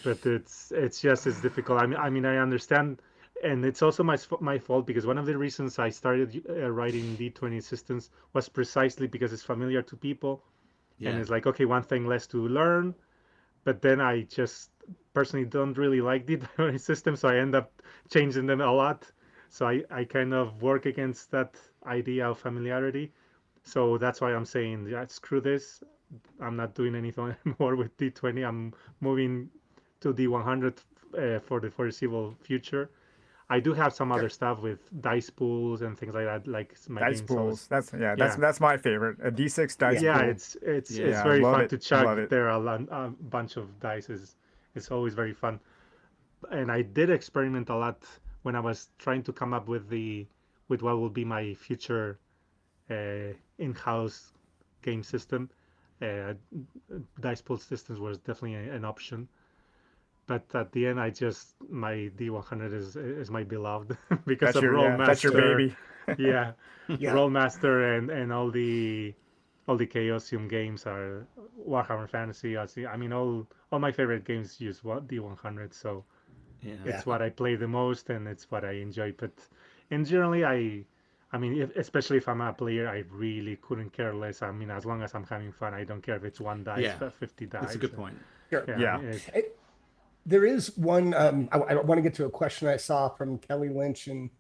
Speaker 2: But it's just as difficult. I mean, I understand, and it's also my fault, because one of the reasons I started writing D20 systems was precisely because it's familiar to people, and it's like, okay, one thing less to learn. But then I just personally don't really like D20 systems, so I end up changing them a lot. So I kind of work against that idea of familiarity. So that's why I'm saying, yeah, screw this. I'm not doing anything more with D20. I'm moving to D100 for the foreseeable future. I do have some other stuff with dice pools and things like that, like my
Speaker 4: Dice
Speaker 2: games.
Speaker 4: pools.
Speaker 2: Yeah.
Speaker 4: That's my favorite. A D6 dice
Speaker 2: Yeah,
Speaker 4: pool.
Speaker 2: it's
Speaker 4: Yeah,
Speaker 2: very
Speaker 4: love
Speaker 2: fun
Speaker 4: it.
Speaker 2: to
Speaker 4: Love
Speaker 2: chug
Speaker 4: it.
Speaker 2: there a bunch of dice. It's always very fun. And I did experiment a lot when I was trying to come up with what will be my future in-house game system. Uh, Dice pool systems was definitely an option. But at the end, my D100 is my beloved because
Speaker 4: That's
Speaker 2: of
Speaker 4: that's your
Speaker 2: Rollmaster.
Speaker 4: baby.
Speaker 2: Yeah,
Speaker 1: Yeah.
Speaker 2: Rollmaster and all the Chaosium games are Warhammer Fantasy. I mean, all my favorite games use D100, so it's what I play the most and it's what I enjoy. But in generally, I mean, especially if I'm a player, I really couldn't care less. I mean, as long as I'm having fun, I don't care if it's one dice, 50 dice.
Speaker 3: That's a good point.
Speaker 1: Sure.
Speaker 2: Yeah,
Speaker 4: Yeah.
Speaker 1: There is one. I want to get to a question I saw from Kelly Lynch in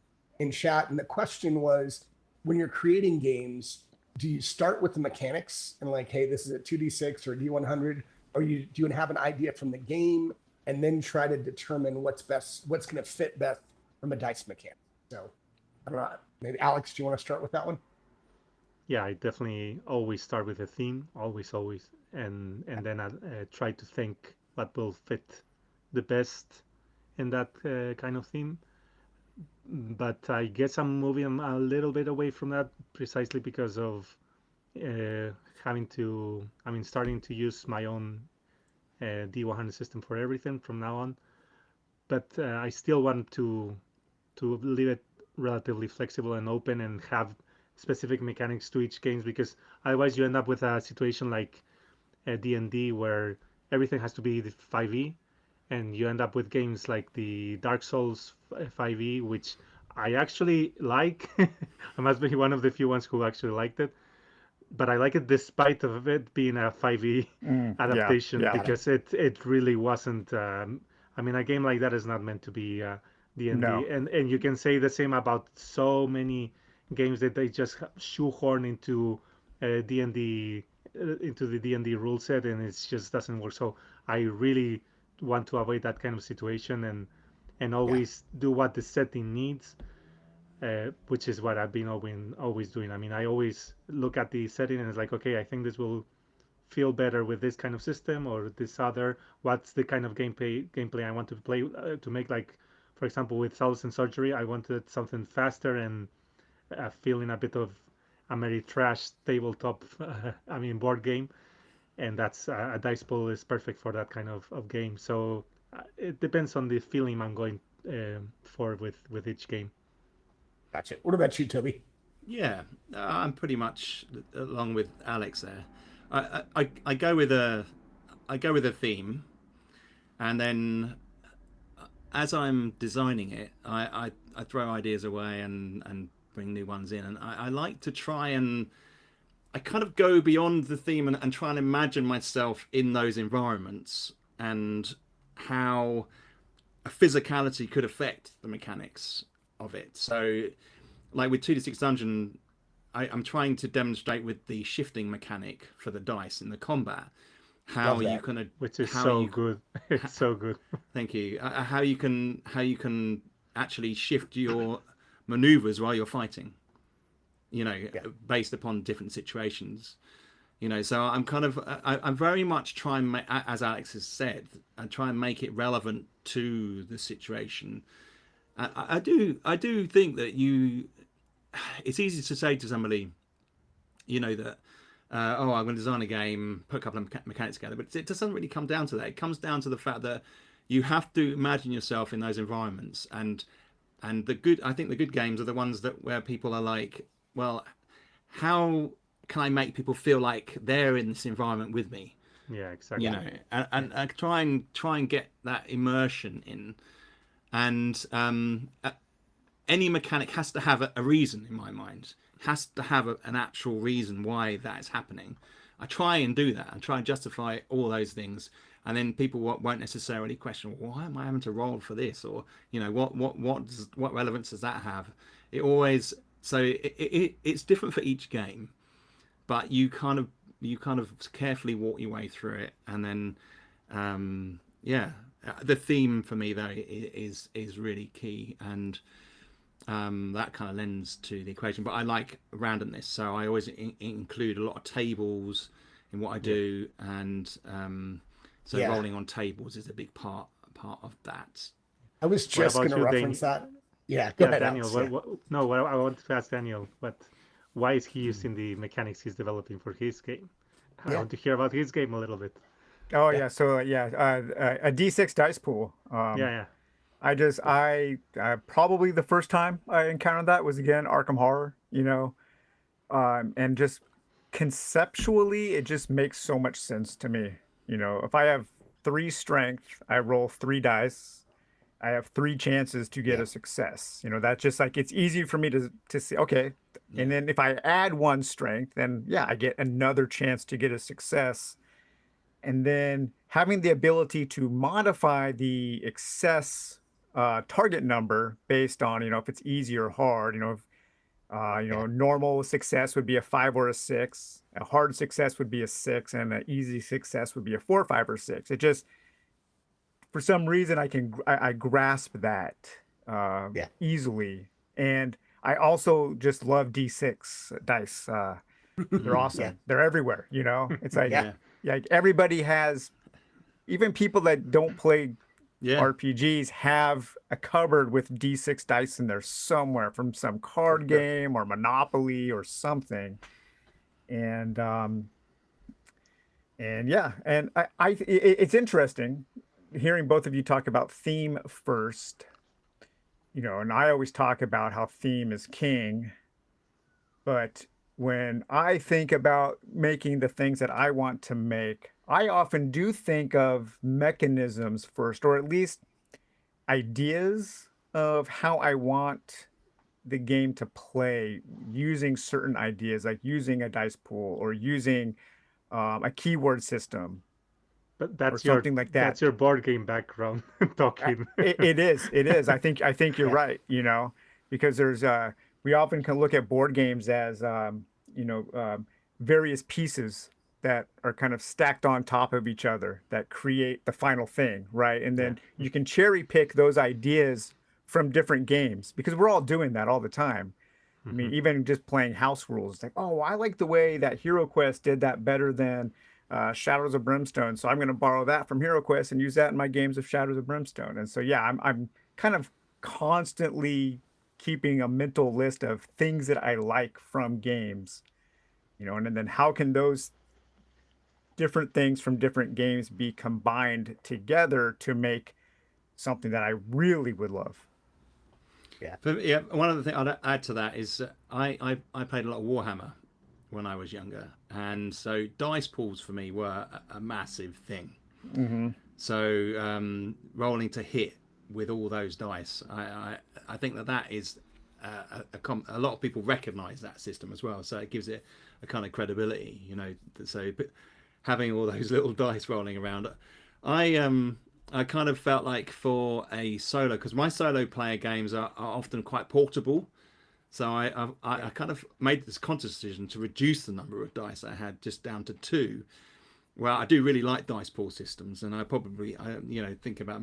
Speaker 1: chat, and the question was: when you're creating games, do you start with the mechanics and like, hey, this is a 2d6 or D100, or do you have an idea from the game and then try to determine what's going to fit best from a dice mechanic? So, I don't know. Maybe Alex, do you want to start with that one?
Speaker 2: yeah, I definitely always start with a theme, always, and then I try to think what will fit the best in that kind of theme. but I guess I'm moving a little bit away from that precisely because of having to, starting to use my own D100 system for everything from now on. But I still want to leave it relatively flexible and open and have specific mechanics to each games, because otherwise you end up with a situation like D&D where everything has to be 5e, and you end up with games like the Dark Souls 5e, which I actually like. I must be one of the few ones who actually liked it, but I like it despite of it being a 5e
Speaker 4: Yeah,
Speaker 2: adaptation,
Speaker 4: yeah.
Speaker 2: because it really wasn't. A game like that is not meant to be D&D,
Speaker 4: No.
Speaker 2: and you can say the same about so many games that they just shoehorn into D&D into the D&D rule set, and it just doesn't work. So I really want to avoid that kind of situation, and
Speaker 1: Yeah.
Speaker 2: always do what the setting needs, which is what I've been always doing. I always look at the setting and it's like, okay, I think this will feel better with this kind of system or this other. What's the kind of gameplay I want to play to make, like, for example, with Solace and Surgery, I wanted something faster and feeling a bit of a very trash tabletop, board game, and that's a dice pool is perfect for that kind of game. So it depends on the feeling I'm going for with each game.
Speaker 1: Gotcha. What about you, Toby?
Speaker 3: Yeah, I'm pretty much along with Alex there. I go with a theme, and then as I'm designing it, I throw ideas away and bring new ones in, and I like to try and I kind of go beyond the theme and try and imagine myself in those environments and how a physicality could affect the mechanics of it. So, like with 2d6 Dungeon, I'm trying to demonstrate with the shifting mechanic for the dice in the combat how
Speaker 1: Love
Speaker 3: you
Speaker 1: that.
Speaker 3: can
Speaker 2: Which is
Speaker 3: how
Speaker 2: so
Speaker 3: you
Speaker 2: good. It's so good.
Speaker 3: thank you how you can actually shift your maneuvers while you're fighting,
Speaker 1: Yeah.
Speaker 3: based upon different situations. So I'm kind of I'm very much trying, as Alex has said, I try and make it relevant to the situation. I do think that it's easy to say to somebody, that oh, I'm going to design a game, put a couple of mechanics together, but it doesn't really come down to that. It comes down to the fact that you have to imagine yourself in those environments, and I think the good games are the ones where people are like, well, how can I make people feel like they're in this environment with me?
Speaker 2: Yeah, exactly.
Speaker 3: And try and get that immersion in, and any mechanic has to have a reason in my mind. Has to have an actual reason why that is happening. I try and do that and try and justify all those things, and then people won't necessarily question, well, why am I having to roll for this, or what relevance does that have? It always it's different for each game, but you kind of carefully walk your way through it, and then the theme for me though is really key, and that kind of lends to the equation. But I like randomness, so I always include a lot of tables in what I do, and so
Speaker 1: Yeah.
Speaker 3: rolling on tables is a big part of that.
Speaker 1: I was
Speaker 2: What
Speaker 1: just
Speaker 2: about
Speaker 1: going to
Speaker 2: you,
Speaker 1: reference that. Yeah, go ahead,
Speaker 2: Daniel?
Speaker 1: Alex. Yeah.
Speaker 2: No, what I want to ask Daniel, why is he using the mechanics he's developing for his game? I
Speaker 1: Yeah.
Speaker 2: want to hear about his game a little bit.
Speaker 4: Oh
Speaker 1: Yeah.
Speaker 4: yeah, so a D6 dice pool.
Speaker 2: Yeah,
Speaker 4: I probably the first time I encountered that was again Arkham Horror, and just conceptually, it just makes so much sense to me. If I have 3 strength, I roll 3 dice. I have 3 chances to get
Speaker 1: Yeah.
Speaker 4: a success. That's just like it's easy for me to see. Okay,
Speaker 3: Yeah.
Speaker 4: and then if I add 1 strength, then yeah, I get another chance to get a success. And then having the ability to modify the excess target number based on if it's easy or hard.
Speaker 1: Yeah.
Speaker 4: Normal success would be a 5 or a 6. A hard success would be a 6, and an easy success would be a 4, 5, or 6. It just, for some reason, I grasp that
Speaker 1: Yeah.
Speaker 4: easily, and I also just love D6 dice. They're awesome.
Speaker 1: Yeah.
Speaker 4: They're everywhere. It's like
Speaker 1: Yeah.
Speaker 4: everybody has, even people that don't play
Speaker 3: Yeah.
Speaker 4: RPGs have a cupboard with D6 dice in there somewhere from some card game or Monopoly or something. And yeah, and it's interesting hearing both of you talk about theme first, and I always talk about how theme is king. But when I think about making the things that I want to make, I often do think of mechanisms first, or at least ideas of how I want the game to play using certain ideas, like using a dice pool or using a keyword system
Speaker 2: But
Speaker 4: or something like that.
Speaker 2: that's your board game background talking.
Speaker 4: It is. I think you're
Speaker 1: Yeah.
Speaker 4: right. Because there's we often can look at board games as various pieces that are kind of stacked on top of each other that create the final thing, right? And then you can cherry pick those ideas from different games because we're all doing that all the time. I mean, even just playing house rules, it's like, oh, I like the way that Hero Quest did that better than Shadows of Brimstone, so I'm going to borrow that from Hero Quest and use that in my games of Shadows of Brimstone. And so, yeah, I'm kind of constantly keeping a mental list of things that I like from games, and then how can those different things from different games be combined together to make something that I really would love.
Speaker 3: Yeah, one of the things I'd add to that is I played a lot of Warhammer when I was younger, and so dice pools for me were a massive thing. So rolling to hit with all those dice, I think that is a lot of people recognise that system as well. So it gives it a kind of credibility, So having all those little dice rolling around, I kind of felt like for a solo, because my solo player games are often quite portable. So I kind of made this conscious decision to reduce the number of dice I had just down to 2. Well, I do really like dice pool systems, and I probably think about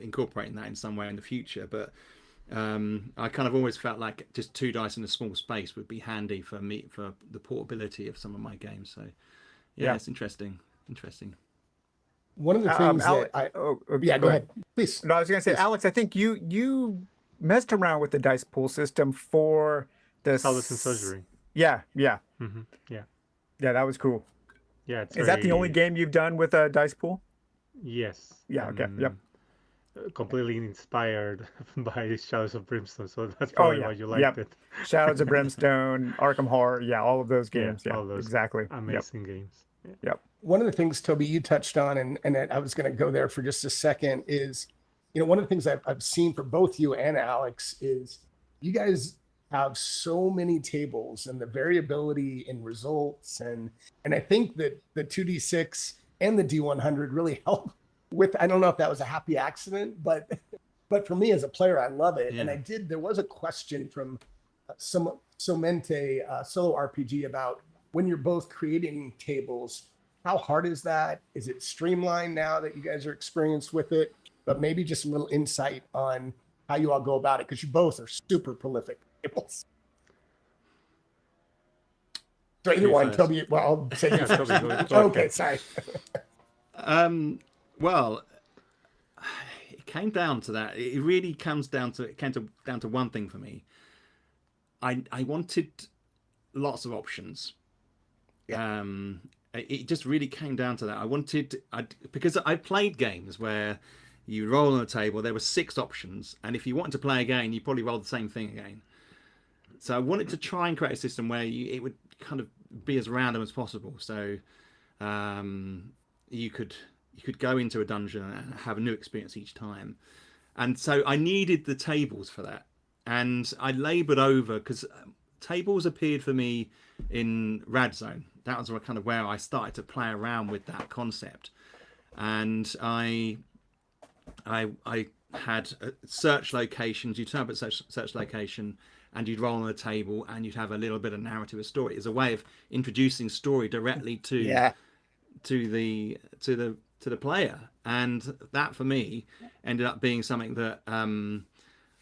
Speaker 3: incorporating that in some way in the future. But I kind of always felt like just 2 dice in a small space would be handy for me for the portability of some of my games. So yeah. It's interesting.
Speaker 1: One of the things
Speaker 4: Alex,
Speaker 1: that
Speaker 4: go
Speaker 1: ahead, please.
Speaker 4: No, I was going to say,
Speaker 1: Please.
Speaker 4: Alex, I think you messed around with the dice pool system for the
Speaker 2: Solace and Surgery.
Speaker 4: Yeah.
Speaker 2: Yeah,
Speaker 4: That was cool.
Speaker 2: yeah. It's
Speaker 4: Is that the only game you've done with a dice pool?
Speaker 2: Yes.
Speaker 4: Yeah. Okay. Yep.
Speaker 2: Completely inspired by Shadows of Brimstone, so that's probably why you liked it.
Speaker 4: Shadows of Brimstone, Arkham Horror, all of those games. Yeah,
Speaker 2: all those
Speaker 4: exactly.
Speaker 2: amazing games.
Speaker 4: Yep.
Speaker 1: One of the things, Toby, you touched on, and I was going to go there for just a second, is, one of the things I've seen for both you and Alex is you guys have so many tables and the variability in results. And I think that the 2D6 and the D100 really help with, I don't know if that was a happy accident, but for me as a player, I love it.
Speaker 3: Yeah.
Speaker 1: And there was a question from Somente Solo RPG about when you're both creating tables, how hard is that? Is it streamlined now that you guys are experienced with it? But maybe just a little insight on how you all go about it, because you both are super prolific tables. So either one, Toby, well, I'll say you first.
Speaker 2: Toby, go ahead.
Speaker 1: Okay, sorry.
Speaker 3: Well, it came down to that. It really came down to one thing for me. I wanted lots of options. It just really came down to that. Because I played games where you roll on the table, there were 6 options, and if you wanted to play again, you probably rolled the same thing again. So I wanted to try and create a system where it would kind of be as random as possible. So you could go into a dungeon and have a new experience each time. And so I needed the tables for that. And I laboured over, because tables appeared for me in Rad Zone. That was kind of where I started to play around with that concept. And I had search locations. You'd turn up at search location, and you'd roll on the table, and you'd have a little bit of narrative or story. It's a way of introducing story directly to the player, and that for me ended up being something that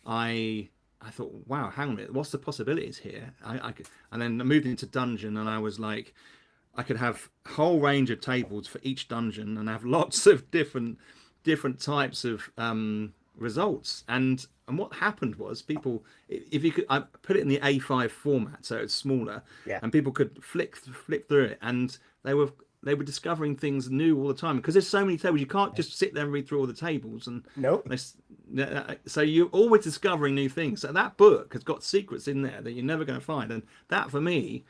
Speaker 3: I thought, wow, hang on a minute, what's the possibilities here? And then I moved into dungeon, and I was like, I could have a whole range of tables for each dungeon and have lots of different different types of results. And what happened was people, if you could, I put it in the A5 format, so it's smaller,
Speaker 1: Yeah.
Speaker 3: and people could flip through it, and they were discovering things new all the time, because there's so many tables. You can't just sit there and read through all the tables, and
Speaker 1: Nope.
Speaker 3: so you're always discovering new things. So that book has got secrets in there that you're never going to find, and that for me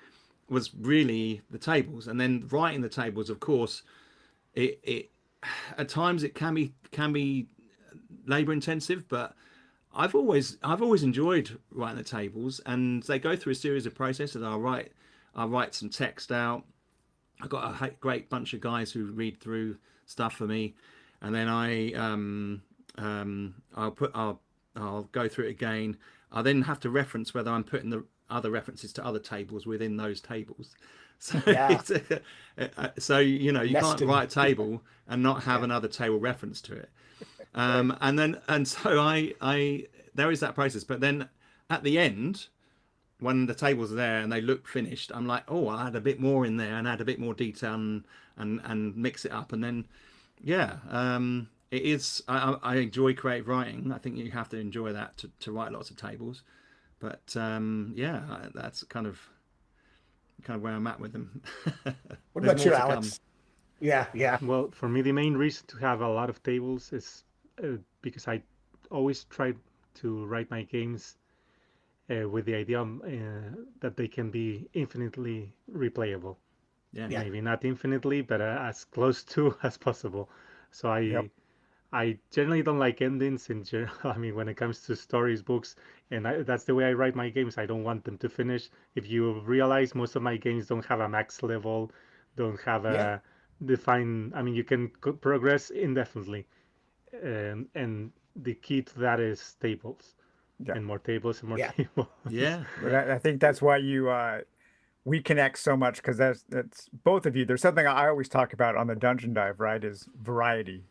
Speaker 3: was really the tables. And then writing the tables, of course, it at times it can be labor intensive, but I've always enjoyed writing the tables, and they go through a series of processes. I'll write some text out. I've got a great bunch of guys who read through stuff for me, and then I'll go through it again. I then have to reference whether I'm putting the other references to other tables within those tables. So, so you can't write a table and not have another table reference to it. And so I there is that process. But then at the end, when the tables are there and they look finished, I'm like, oh, I'll add a bit more in there and add a bit more detail and mix it up. And then, it is. I enjoy creative writing. I think you have to enjoy that to write lots of tables. But that's kind of where I'm at with them.
Speaker 1: What about you, Alex? Yeah.
Speaker 2: Well, for me, the main reason to have a lot of tables is because I always try to write my games with the idea that they can be infinitely replayable.
Speaker 3: Yeah.
Speaker 2: Maybe not infinitely, but as close to as possible. So I generally don't like endings in general. I mean, when it comes to stories, books, and that's the way I write my games. I don't want them to finish. If you realize, most of my games don't have a max level, don't have a defined. I mean, you can progress indefinitely, and the key to that is tables, and more tables and more tables.
Speaker 3: Yeah.
Speaker 4: But I think that's why we connect so much, because that's both of you. There's something I always talk about on the Dungeon Dive, right? Is variety.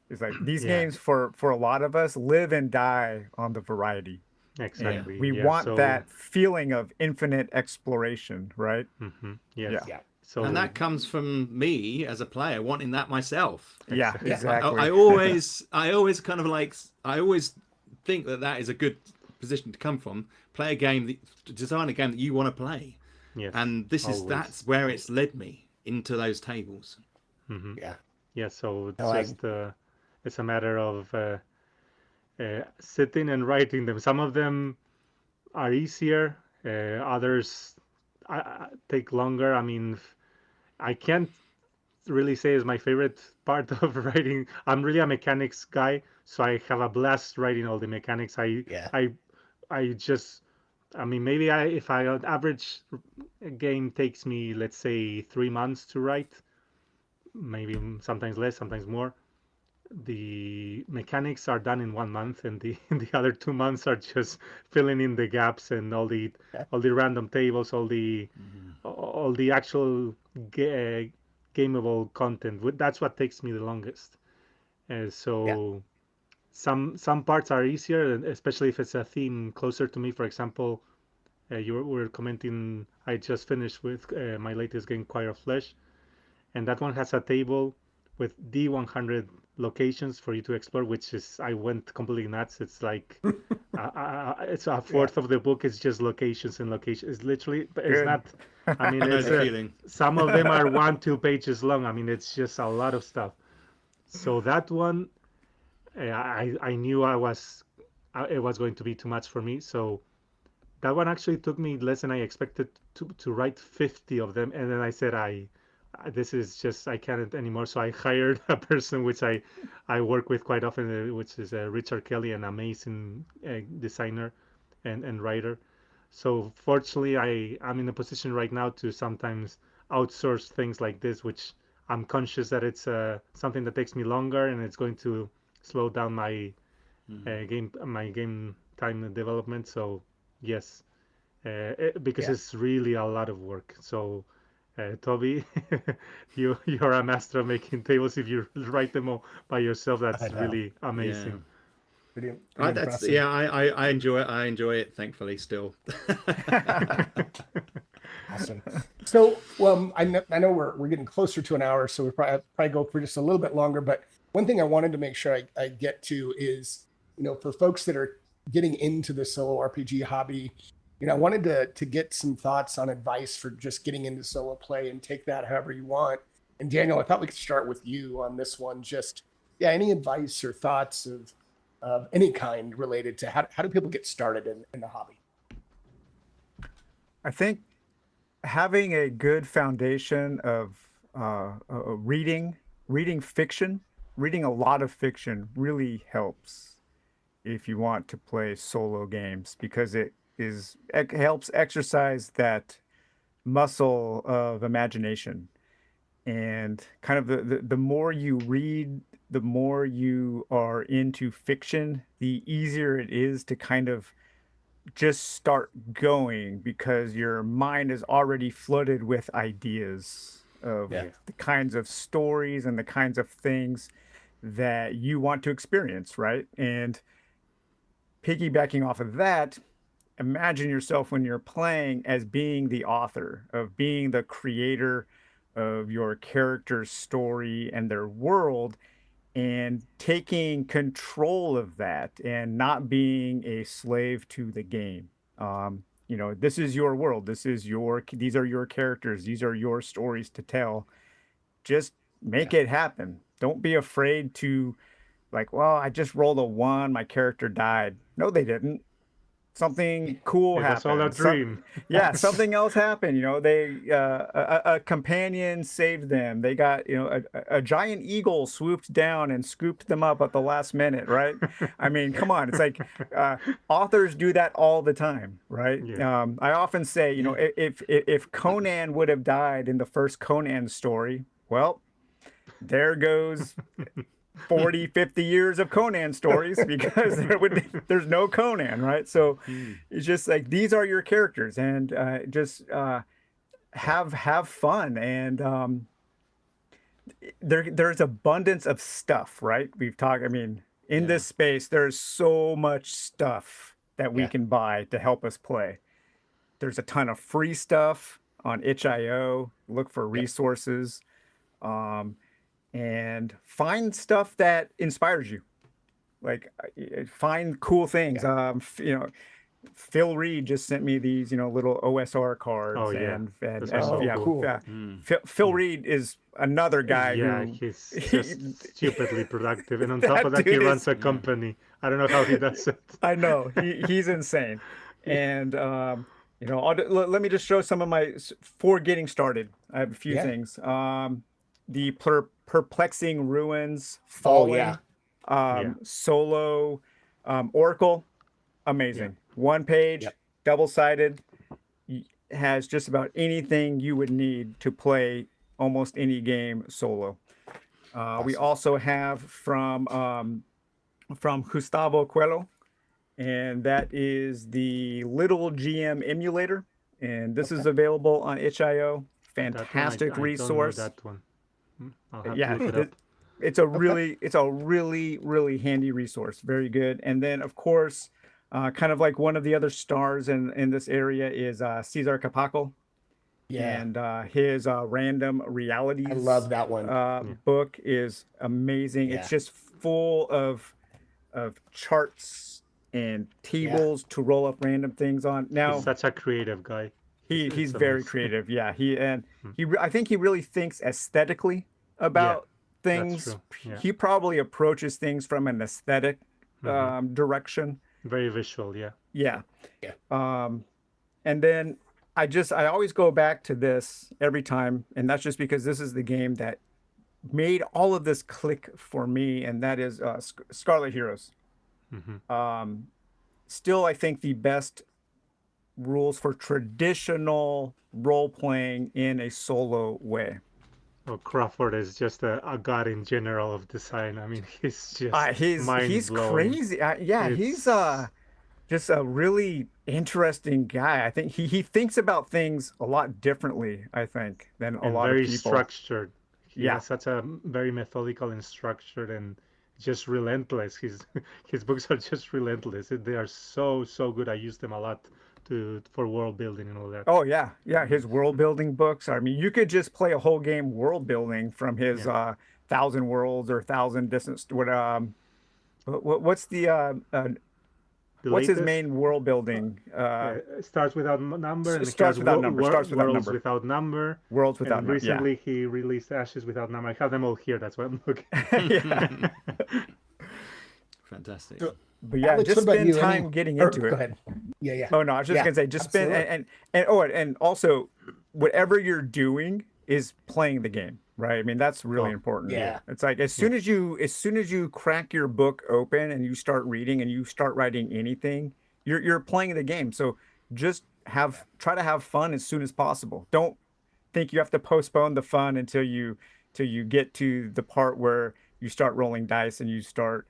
Speaker 4: It's like these games for a lot of us live and die on the variety.
Speaker 2: Exactly.
Speaker 4: And we want that feeling of infinite exploration, right?
Speaker 2: Mm-hmm. Yes.
Speaker 1: Yeah.
Speaker 2: So,
Speaker 3: and that comes from me as a player wanting that myself.
Speaker 4: Yeah, exactly.
Speaker 3: I always kind of like, I always think that is a good position to come from. Play a game, design a game that you want to play.
Speaker 2: Yes.
Speaker 3: And that's where it's led me into those tables.
Speaker 2: Mm-hmm.
Speaker 1: Yeah.
Speaker 2: So it's it's a matter of sitting and writing them. Some of them are easier. Others take longer. I mean, I can't really say is my favorite part of writing. I'm really a mechanics guy, so I have a blast writing all the mechanics. I mean, maybe if an average game takes me, let's say, 3 months to write, maybe sometimes less, sometimes more. The mechanics are done in 1 month, and the other 2 months are just filling in the gaps and all the random tables, all the actual gameable content. That's what takes me the longest. Some parts are easier, especially if it's a theme closer to me. For example, you were commenting, I just finished with my latest game, Choir of Flesh, and that one has a table with the 100 locations for you to explore, which is, I went completely nuts. It's like it's a fourth of the book is just locations and locations. It's literally, it's not. I mean, it's some of them are 1-2 pages long. I mean, it's just a lot of stuff. So that one, I knew it was going to be too much for me. So that one actually took me less than I expected to write 50 of them, and then I said, this is just, I can't anymore. So I hired a person which I work with quite often, which is Richard Kelly, an amazing designer and writer. So fortunately, I'm in a position right now to sometimes outsource things like this, which I'm conscious that it's something that takes me longer, and it's going to slow down my game time development. So yes, because it's really a lot of work. So Toby, you're a master of making tables. If you write them all by yourself, that's really amazing.
Speaker 1: Pretty
Speaker 3: I enjoy it. I enjoy it, thankfully, still.
Speaker 1: Awesome. So, well, I know we're getting closer to an hour, so we'll probably go for just a little bit longer. But one thing I wanted to make sure I get to is, for folks that are getting into the solo RPG hobby, I wanted to get some thoughts on advice for just getting into solo play, and take that however you want. And Daniel, I thought we could start with you on this one. Just, any advice or thoughts of any kind related to how do people get started in the hobby?
Speaker 4: I think having a good foundation of reading fiction, reading a lot of fiction really helps if you want to play solo games, because it helps exercise that muscle of imagination. And kind of the more you read, the more you are into fiction, the easier it is to kind of just start going, because your mind is already flooded with ideas of the kinds of stories and the kinds of things that you want to experience, right? And piggybacking off of that, imagine yourself when you're playing as being the author, of being the creator of your character's story and their world, and taking control of that and not being a slave to the game. This is your world. These are your characters. These are your stories to tell. Just make it happen. Don't be afraid to, like, well, I just rolled a 1. My character died. No, they didn't. Something cool happened.
Speaker 2: That's all a dream.
Speaker 4: Something else happened. A companion saved them. They got, a giant eagle swooped down and scooped them up at the last minute, right? I mean, come on. It's like authors do that all the time, right?
Speaker 2: Yeah.
Speaker 4: I often say, if Conan would have died in the first Conan story, well, there goes 40, 50 years of Conan stories, because there's no Conan, right? So it's just like, these are your characters, and just have fun. And there's abundance of stuff, right? We've talked, in this space, there's so much stuff that we can buy to help us play. There's a ton of free stuff on itch.io. Look for resources. And find stuff that inspires you. Like, find cool things. Phil Reed just sent me these, little OSR cards.
Speaker 2: Oh, yeah.
Speaker 4: And
Speaker 2: so
Speaker 1: cool.
Speaker 4: Phil Reed is another guy
Speaker 2: he's just stupidly productive. And on top of that, he runs a company. I don't know how he does it.
Speaker 4: I know. He's insane. And, let me just show some of my, for getting started. I have a few things. The Perplexing Ruins, Fallen, Solo, Oracle, amazing. 1 page, double-sided, has just about anything you would need to play almost any game solo. Awesome. We also have from Gustavo Coelho, and that is the Little GM emulator, and this is available on itch.io. Fantastic resource.
Speaker 2: I don't know that one. I'll have to look it up.
Speaker 4: It's a really, really handy resource. Very good. And then, of course, kind of like one of the other stars in this area is Cesar Capaco. Yeah. And his Random Realities.
Speaker 1: I love that one.
Speaker 4: Book is amazing. Yeah. It's just full of charts and tables to roll up random things on. Now,
Speaker 2: he's such a creative guy.
Speaker 4: He's very creative. Yeah. I think he really thinks aesthetically about things. Yeah. He probably approaches things from an aesthetic direction.
Speaker 2: Very visual. Yeah.
Speaker 4: Yeah. And then I always go back to this every time, and that's just because this is the game that made all of this click for me, and that is Scarlet Heroes. Still, I think the best rules for traditional role-playing in a solo way.
Speaker 2: Well, Crawford is just a god in general of design. He's just
Speaker 4: he's crazy. He's just a really interesting guy. I think he thinks about things a lot differently, I think, than a lot of people.
Speaker 2: Very structured. He has such a very methodical and structured and just relentless. His books are just relentless. They are so good. I use them a lot for world building and all that.
Speaker 4: Oh his world building books. You could just play a whole game world building from his thousand worlds or thousand distance. What's
Speaker 2: The
Speaker 4: what's his
Speaker 2: latest
Speaker 4: main world building?
Speaker 2: starts without number, and it
Speaker 4: Starts
Speaker 2: has
Speaker 4: without number. Starts without
Speaker 2: worlds
Speaker 4: number.
Speaker 2: without number.
Speaker 4: Worlds without
Speaker 2: And
Speaker 4: number. Yeah.
Speaker 2: recently he released Ashes without number. I have them all here. That's why I'm looking.
Speaker 4: Yeah.
Speaker 3: Fantastic.
Speaker 1: So,
Speaker 4: But yeah,
Speaker 1: Alex,
Speaker 4: just
Speaker 1: what about
Speaker 4: spend
Speaker 1: you?
Speaker 4: time getting into
Speaker 1: Go
Speaker 4: it.
Speaker 1: ahead. Yeah.
Speaker 4: Oh no, I was just
Speaker 1: Yeah,
Speaker 4: gonna say, just spend
Speaker 1: absolutely.
Speaker 4: and also whatever you're doing is playing the game, right? I mean, that's really
Speaker 2: Oh,
Speaker 4: important.
Speaker 1: yeah.
Speaker 4: It's like as soon as you crack your book open and you start reading and you start writing anything, you're playing the game. So just try to have fun as soon as possible. Don't think you have to postpone the fun until you get to the part where you start rolling dice and you start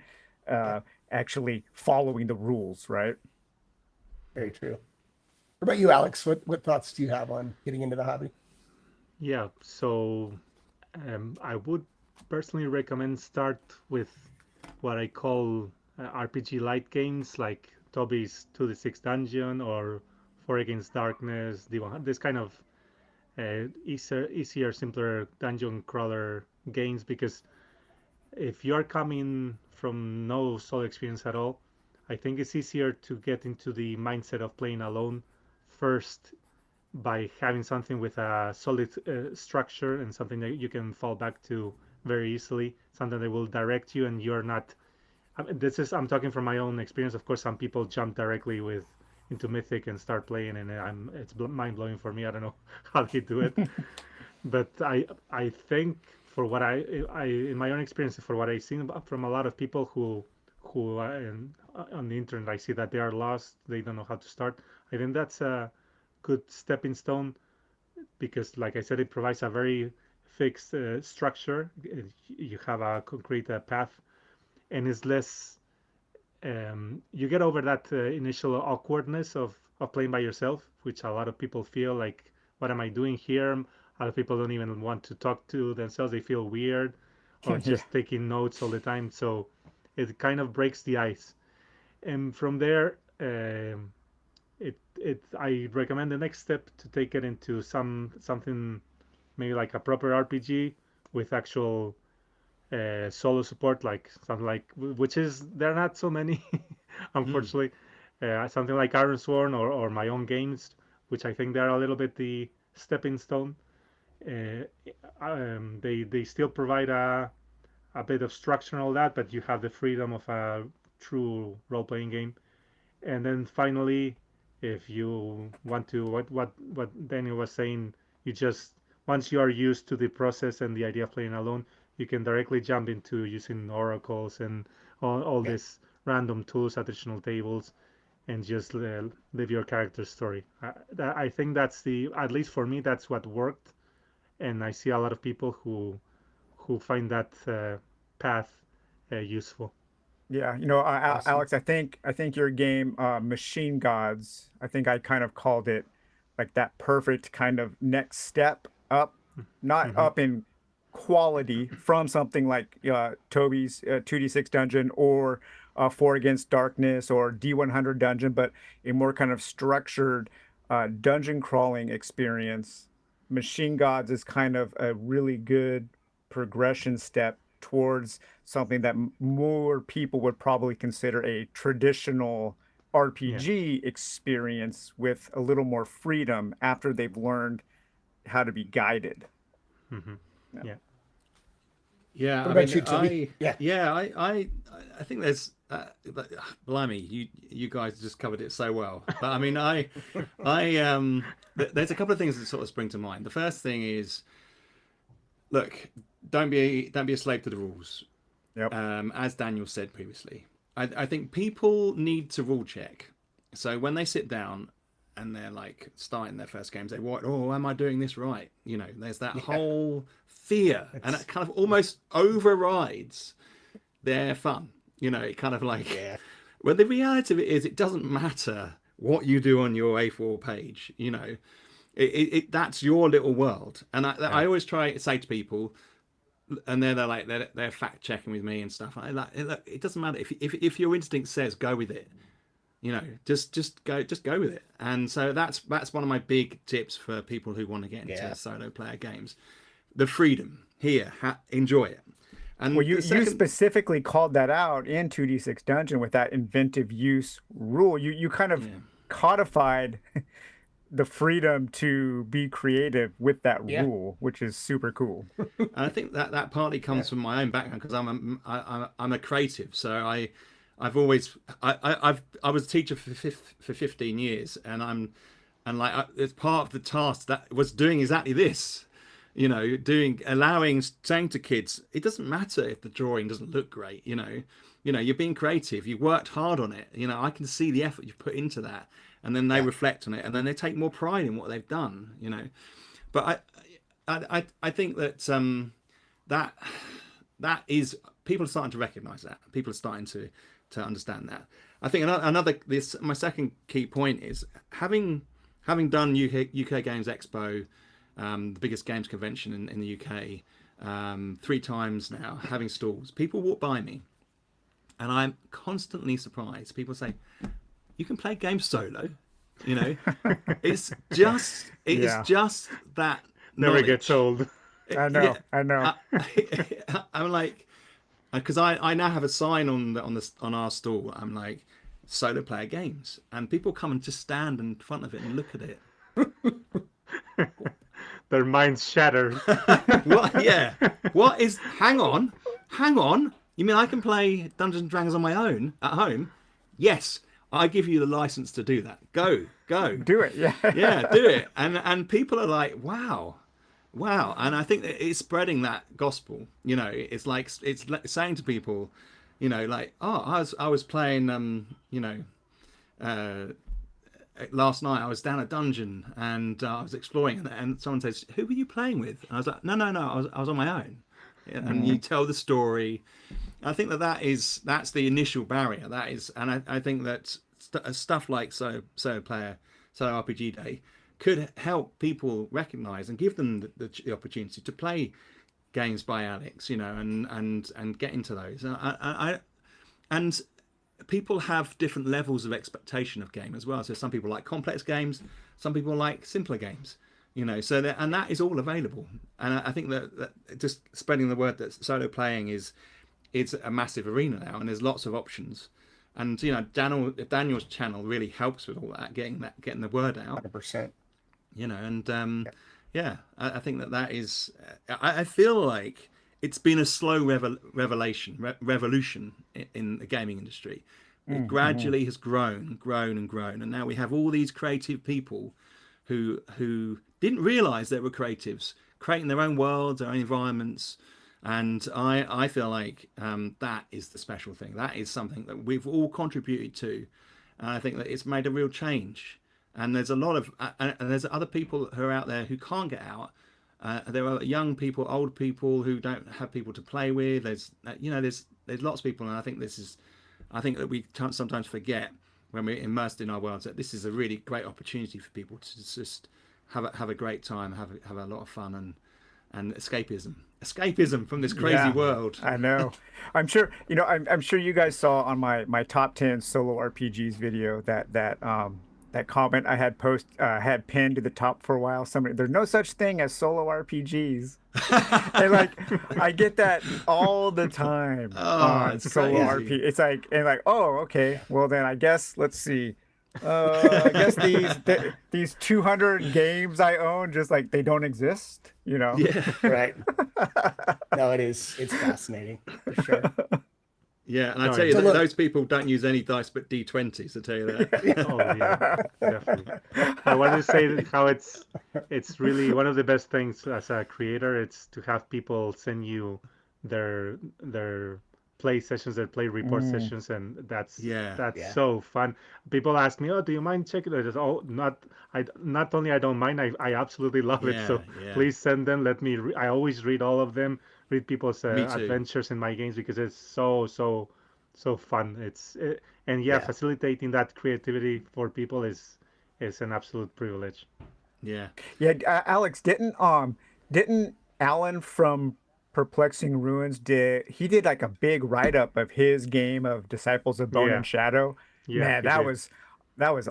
Speaker 1: Yeah.
Speaker 4: actually following the rules, right?
Speaker 1: Very true. What about you, Alex? What thoughts do you have on getting into the hobby?
Speaker 2: Yeah, so I would personally recommend start with what I call RPG light games like Toby's 2D6 Dungeon or 4 Against Darkness, D100, this kind of easier, simpler dungeon crawler games, because if you are coming from no solo experience at all, I think it's easier to get into the mindset of playing alone first by having something with a solid structure and something that you can fall back to very easily, something that will direct you and you're not. I'm talking from my own experience. Of course, some people jump directly into Mythic and start playing, and it's mind blowing for me. I don't know how they do it, but I think for what I in my own experience, for what I've seen from a lot of people who on the internet, I see that they are lost. They don't know how to start. I think that's a good stepping stone, because, like I said, it provides a very fixed structure. You have a concrete path, and it's less. You get over that initial awkwardness of playing by yourself, which a lot of people feel like, what am I doing here? A lot of people don't even want to talk to themselves. They feel weird, or
Speaker 4: Yeah.
Speaker 2: just taking notes all the time. So it kind of breaks the ice. And from there, I recommend the next step to take it into something maybe like a proper RPG with actual solo support, like something like, which is, there are not so many, unfortunately. Something like Iron Sworn or my own games, which I think they're a little bit the stepping stone. Uh, they still provide a bit of structure and all that, but you have the freedom of a true role playing game. And then finally, if you want to, what Daniel was saying, you just, once you are used to the process and the idea of playing alone, you can directly jump into using oracles and all
Speaker 1: Yeah.
Speaker 2: these random tools, additional tables, and just live your character's story. I think that's at least for me, that's what worked, and I see a lot of people who find that path useful.
Speaker 4: Yeah,
Speaker 1: Awesome.
Speaker 4: Alex, I think your game, Machine Gods, I think I kind of called it like that perfect kind of next step up, not
Speaker 2: Hmm.
Speaker 4: up in quality from something like Toby's 2D6 Dungeon or 4 Against Darkness or D100 Dungeon, but a more kind of structured dungeon crawling experience. Machine Gods is kind of a really good progression step towards something that more people would probably consider a traditional
Speaker 2: Yeah.
Speaker 4: RPG experience with a little more freedom after they've learned how to be guided.
Speaker 2: Hmm.
Speaker 4: Yeah.
Speaker 2: Yeah.
Speaker 3: Yeah,
Speaker 1: What
Speaker 3: I
Speaker 1: about
Speaker 3: mean,
Speaker 1: you, Toby? Yeah.
Speaker 3: I think there's, blimey, you guys just covered it so well. But I mean, there's a couple of things that sort of spring to mind. The first thing is, look, don't be a slave to the rules.
Speaker 4: Yep.
Speaker 3: As Daniel said previously, I think people need to rule check. So when they sit down and they're like starting their first games, they what? Oh, am I doing this right? You know, there's that
Speaker 1: Yeah.
Speaker 3: whole fear, and
Speaker 1: It's
Speaker 3: it kind of almost overrides their fun. You know, it kind of like.
Speaker 1: yeah.
Speaker 3: Well, the reality of it is, it doesn't matter what you do on your A4 page. You know, that's your little world. And I always try to say to people, and they're fact checking with me and stuff. It doesn't matter if your instinct says go with it. You know, just go with it. And so that's one of my big tips for people who want to get into
Speaker 1: Yeah.
Speaker 3: solo player games. The freedom here, enjoy it. And
Speaker 4: Well,
Speaker 3: the
Speaker 4: you
Speaker 3: second,
Speaker 4: specifically called that out in 2D6 Dungeon with that inventive use rule. You kind of
Speaker 3: yeah.
Speaker 4: codified the freedom to be creative with that
Speaker 1: Yeah.
Speaker 4: rule, which is super cool.
Speaker 3: And I think that partly comes
Speaker 1: Yeah.
Speaker 3: from my own background because I'm a creative. So I've always I was a teacher for 15 years, and it's part of the task that was doing exactly this. Saying to kids, it doesn't matter if the drawing doesn't look great. You're being creative. You worked hard on it. I can see the effort you've put into that, and then they reflect on it, and then they take more pride in what they've done. But I think that that is, people are starting to recognise that. People are starting to understand that. I think my second key point is having done UK Games Expo, the biggest games convention in the UK, 3 times now, having stalls. People walk by me, and I'm constantly surprised. People say, "You can play games solo." It's just that
Speaker 2: Never
Speaker 3: knowledge.
Speaker 2: gets old.
Speaker 4: I know.
Speaker 3: I'm like, because I now have a sign on our stall. I'm like, solo player games, and people come and just stand in front of it and look at it.
Speaker 2: Their minds shatter.
Speaker 3: What? Yeah. What is? Hang on. You mean I can play Dungeons and Dragons on my own at home? Yes, I give you the license to do that. Go.
Speaker 4: Do it. Yeah.
Speaker 3: Yeah, do it. And people are like, wow. And I think that it's spreading that gospel. It's like saying to people, like, oh, I was playing, last night I was down a dungeon and I was exploring, and someone says, "Who were you playing with?" And I was like, "No, I was on my own." And you tell the story. I think that's the initial barrier. That is, and I think that stuff like Solo RPG Day could help people recognize and give them the opportunity to play games by Alex, and get into those. And people have different levels of expectation of game as well. So some people like complex games, some people like simpler games, so and that is all available. And I think that just spreading the word that solo playing is a massive arena now, and there's lots of options. And Daniel's channel really helps with all that, getting the word out.
Speaker 1: 100%.
Speaker 3: I think that is. I feel like it's been a slow revolution in the gaming industry. It gradually has grown, and now we have all these creative people who didn't realize they were creatives, creating their own worlds, their own environments. And I feel like that is the special thing. That is something that we've all contributed to, and I think that it's made a real change. And there's a lot of and there's other people who are out there who can't get out. There are young people, old people who don't have people to play with. There's lots of people, and I think that we sometimes forget when we're immersed in our worlds that this is a really great opportunity for people to just have a great time, have a lot of fun, and escapism from this crazy world.
Speaker 4: I know. I'm sure I'm sure you guys saw on my top 10 solo RPGs video that comment I had pinned to the top for a while. There's no such thing as solo RPGs. And I get that all the time on solo RPG. It's oh, okay. Well then I guess let's see. I guess these 200 games I own just they don't exist.
Speaker 3: Yeah.
Speaker 1: Right. No, it's fascinating for sure.
Speaker 3: Yeah, and I tell you, those people don't use any dice but D20s, I tell you that.
Speaker 2: Oh yeah, definitely. I want to say how it's really one of the best things as a creator. It's to have people send you their play sessions, their play report sessions, and that's so fun. People ask me, "Oh, do you mind checking it?" Not only I don't mind, I absolutely love it. So please send them. Let me. I always read all of them. Read people's adventures in my games because it's so fun. Facilitating that creativity for people is an absolute privilege.
Speaker 3: Yeah.
Speaker 4: Alex, didn't Alan from Perplexing Ruins did a big write-up of his game of Disciples of Bone and Shadow? Man, that was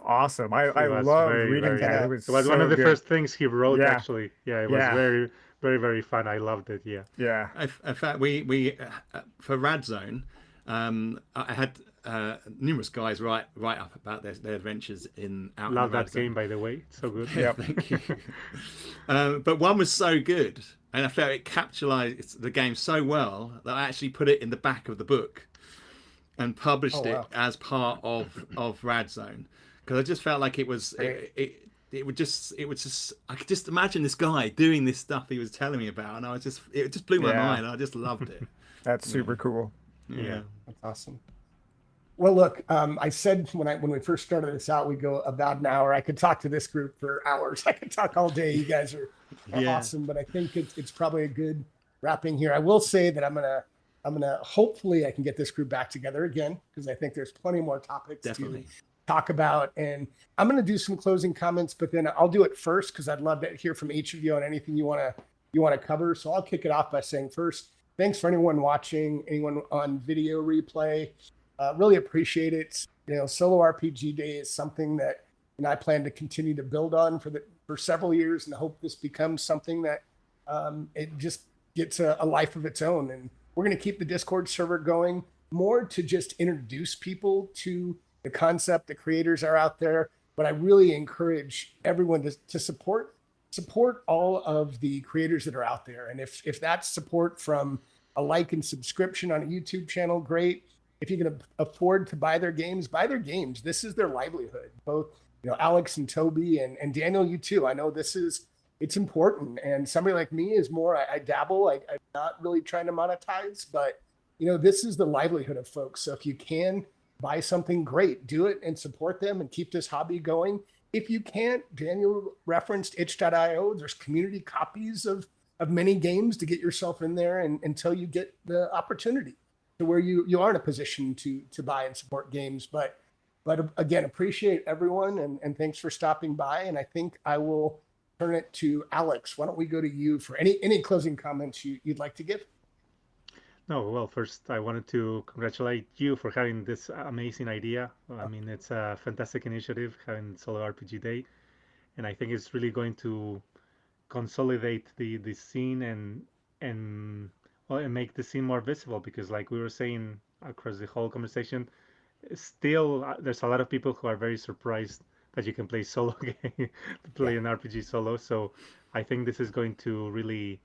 Speaker 4: awesome. I loved reading that.
Speaker 2: It was one of the first things he wrote, actually. Yeah, it was very, very, very fun. I loved it. Yeah.
Speaker 4: Yeah.
Speaker 3: In fact, we for Rad Zone, I had numerous guys write up about their adventures out
Speaker 2: Love
Speaker 3: in the Rad
Speaker 2: that
Speaker 3: Zone.
Speaker 2: game, by the way. So good.
Speaker 4: Yep.
Speaker 3: Thank you. But one was so good, and I felt it capitalized the game so well that I actually put it in the back of the book and published
Speaker 1: Oh,
Speaker 3: it
Speaker 1: wow.
Speaker 3: as part of Rad Zone, because I just felt like it was it would just I could just imagine this guy doing this stuff he was telling me about, and it just blew my
Speaker 4: Yeah.
Speaker 3: mind. I just loved it.
Speaker 4: That's super cool.
Speaker 3: Yeah.
Speaker 1: That's awesome. Well, look, I said when we first started this out, we go about an hour. I could talk to this group for hours. I could talk all day. You guys are
Speaker 3: Yeah.
Speaker 1: awesome, but I think it's probably a good wrapping here. I will say that I'm gonna hopefully I can get this group back together again, because I think there's plenty more topics
Speaker 3: Definitely.
Speaker 1: to talk about. And I'm gonna do some closing comments, but then I'll do it first because I'd love to hear from each of you on anything you wanna cover. So I'll kick it off by saying first, thanks for anyone watching, anyone on video replay. Really appreciate it. Solo RPG Day is something that I plan to continue to build on for several years, and I hope this becomes something that it just gets a life of its own. And we're going to keep the Discord server going more to just introduce people to the concept. The creators are out there, but I really encourage everyone to support all of the creators that are out there. And if that's support from a like and subscription on a YouTube channel, great. If you can afford to buy their games, buy their games. This is their livelihood. Both, Alex and Toby and Daniel, you too. I know it's important. And somebody like me is more, I dabble. I'm not really trying to monetize, but this is the livelihood of folks. So if you can buy something, great, do it and support them and keep this hobby going. If you can't, Daniel referenced itch.io. There's community copies of many games to get yourself in there until you get the opportunity to where you are in a position to buy and support games. But again, appreciate everyone and thanks for stopping by. And I think I will turn it to Alex. Why don't we go to you for any closing comments you'd like to give?
Speaker 2: No, well, first I wanted to congratulate you for having this amazing idea. I mean, it's a fantastic initiative having Solo RPG Day, and I think it's really going to consolidate the scene and make the scene more visible, because like we were saying across the whole conversation, still there's a lot of people who are very surprised that you can play solo game, play an RPG solo. So I think this is going to really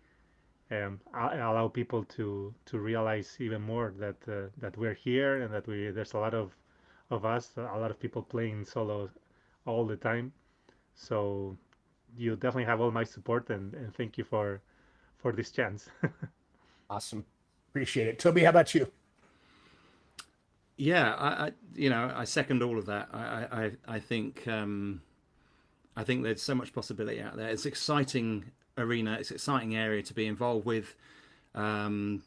Speaker 2: allow people to realize even more that we're here and that there's a lot of us, a lot of people playing solo all the time. So you definitely have all my support, and thank you for this chance.
Speaker 1: Awesome. Appreciate it. Toby, how about you?
Speaker 3: Yeah, I second all of that. I think there's so much possibility out there. It's exciting arena. It's an exciting area to be involved with. I've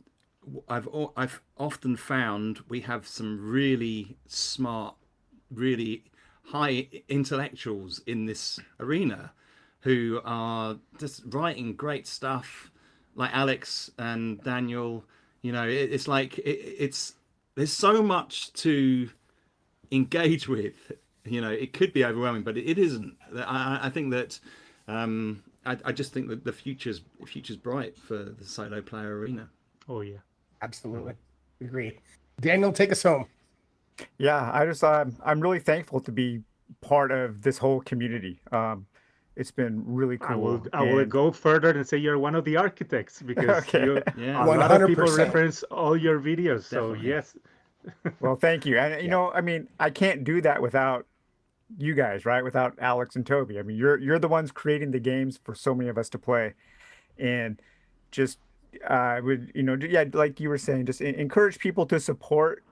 Speaker 3: often found we have some really smart, really high intellectuals in this arena who are just writing great stuff, like Alex and Daniel. It's like there's so much to engage with. It could be overwhelming, but it isn't. I think that I just think that the future's bright for the solo player arena.
Speaker 2: Oh yeah,
Speaker 1: absolutely agree. Daniel, take us home.
Speaker 4: Yeah, I'm really thankful to be part of this whole community. It's been really cool.
Speaker 2: I will go further and say you're one of the architects, because
Speaker 4: Okay.
Speaker 2: a lot of people
Speaker 1: 100%.
Speaker 2: reference all your videos. So
Speaker 3: Definitely.
Speaker 2: yes.
Speaker 4: Well, thank you. And I mean, I can't do that without you guys, right? Without Alex and Toby. I mean, you're the ones creating the games for so many of us to play, and just like you were saying, just encourage people to support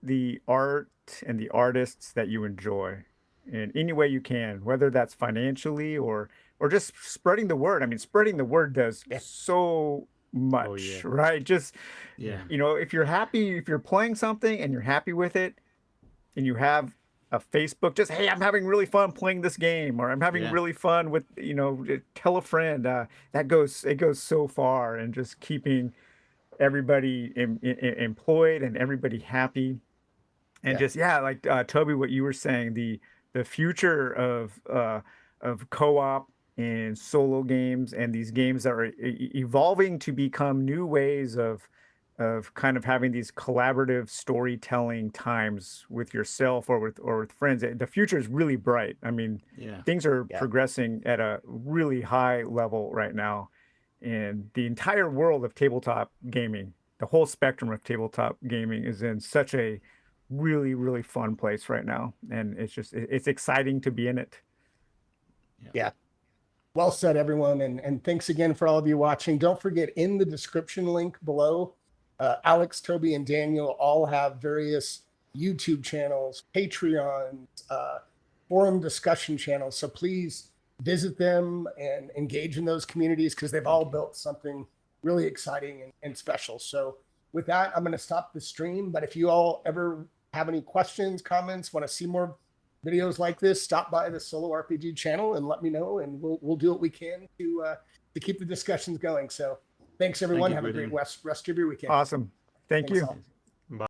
Speaker 4: the art and the artists that you enjoy in any way you can, whether that's financially or just spreading the word. I mean, spreading the word does so much, right? Just if you're happy, if you're playing something and you're happy with it, and you have a Facebook, just, hey, I'm having really fun playing this game, or I'm having really fun with, tell a friend. It goes so far, and just keeping everybody employed and everybody happy. And just like Toby, what you were saying, the future of co-op in solo games and these games that are evolving to become new ways of kind of having these collaborative storytelling times with yourself or with friends. The future is really bright. I mean,
Speaker 3: Yeah.
Speaker 4: things are
Speaker 1: Yeah.
Speaker 4: progressing at a really high level right now, and the entire world of tabletop gaming, the whole spectrum of tabletop gaming, is in such a really, really fun place right now, and it's exciting to be in it.
Speaker 1: Yeah. Well said, everyone. And thanks again for all of you watching. Don't forget, in the description link below, Alex, Toby, and Daniel all have various YouTube channels, Patreons, forum discussion channels. So please visit them and engage in those communities, because they've all built something really exciting and special. So with that, I'm going to stop the stream. But if you all ever have any questions, comments, want to see more videos like this, stop by the Solo RPG channel and let me know, and we'll do what we can to keep the discussions going. So thanks, everyone.
Speaker 3: you,
Speaker 1: Have a great
Speaker 3: Gideon.
Speaker 1: rest of your weekend.
Speaker 4: Awesome. Thank
Speaker 1: Thanks
Speaker 4: you.
Speaker 1: all.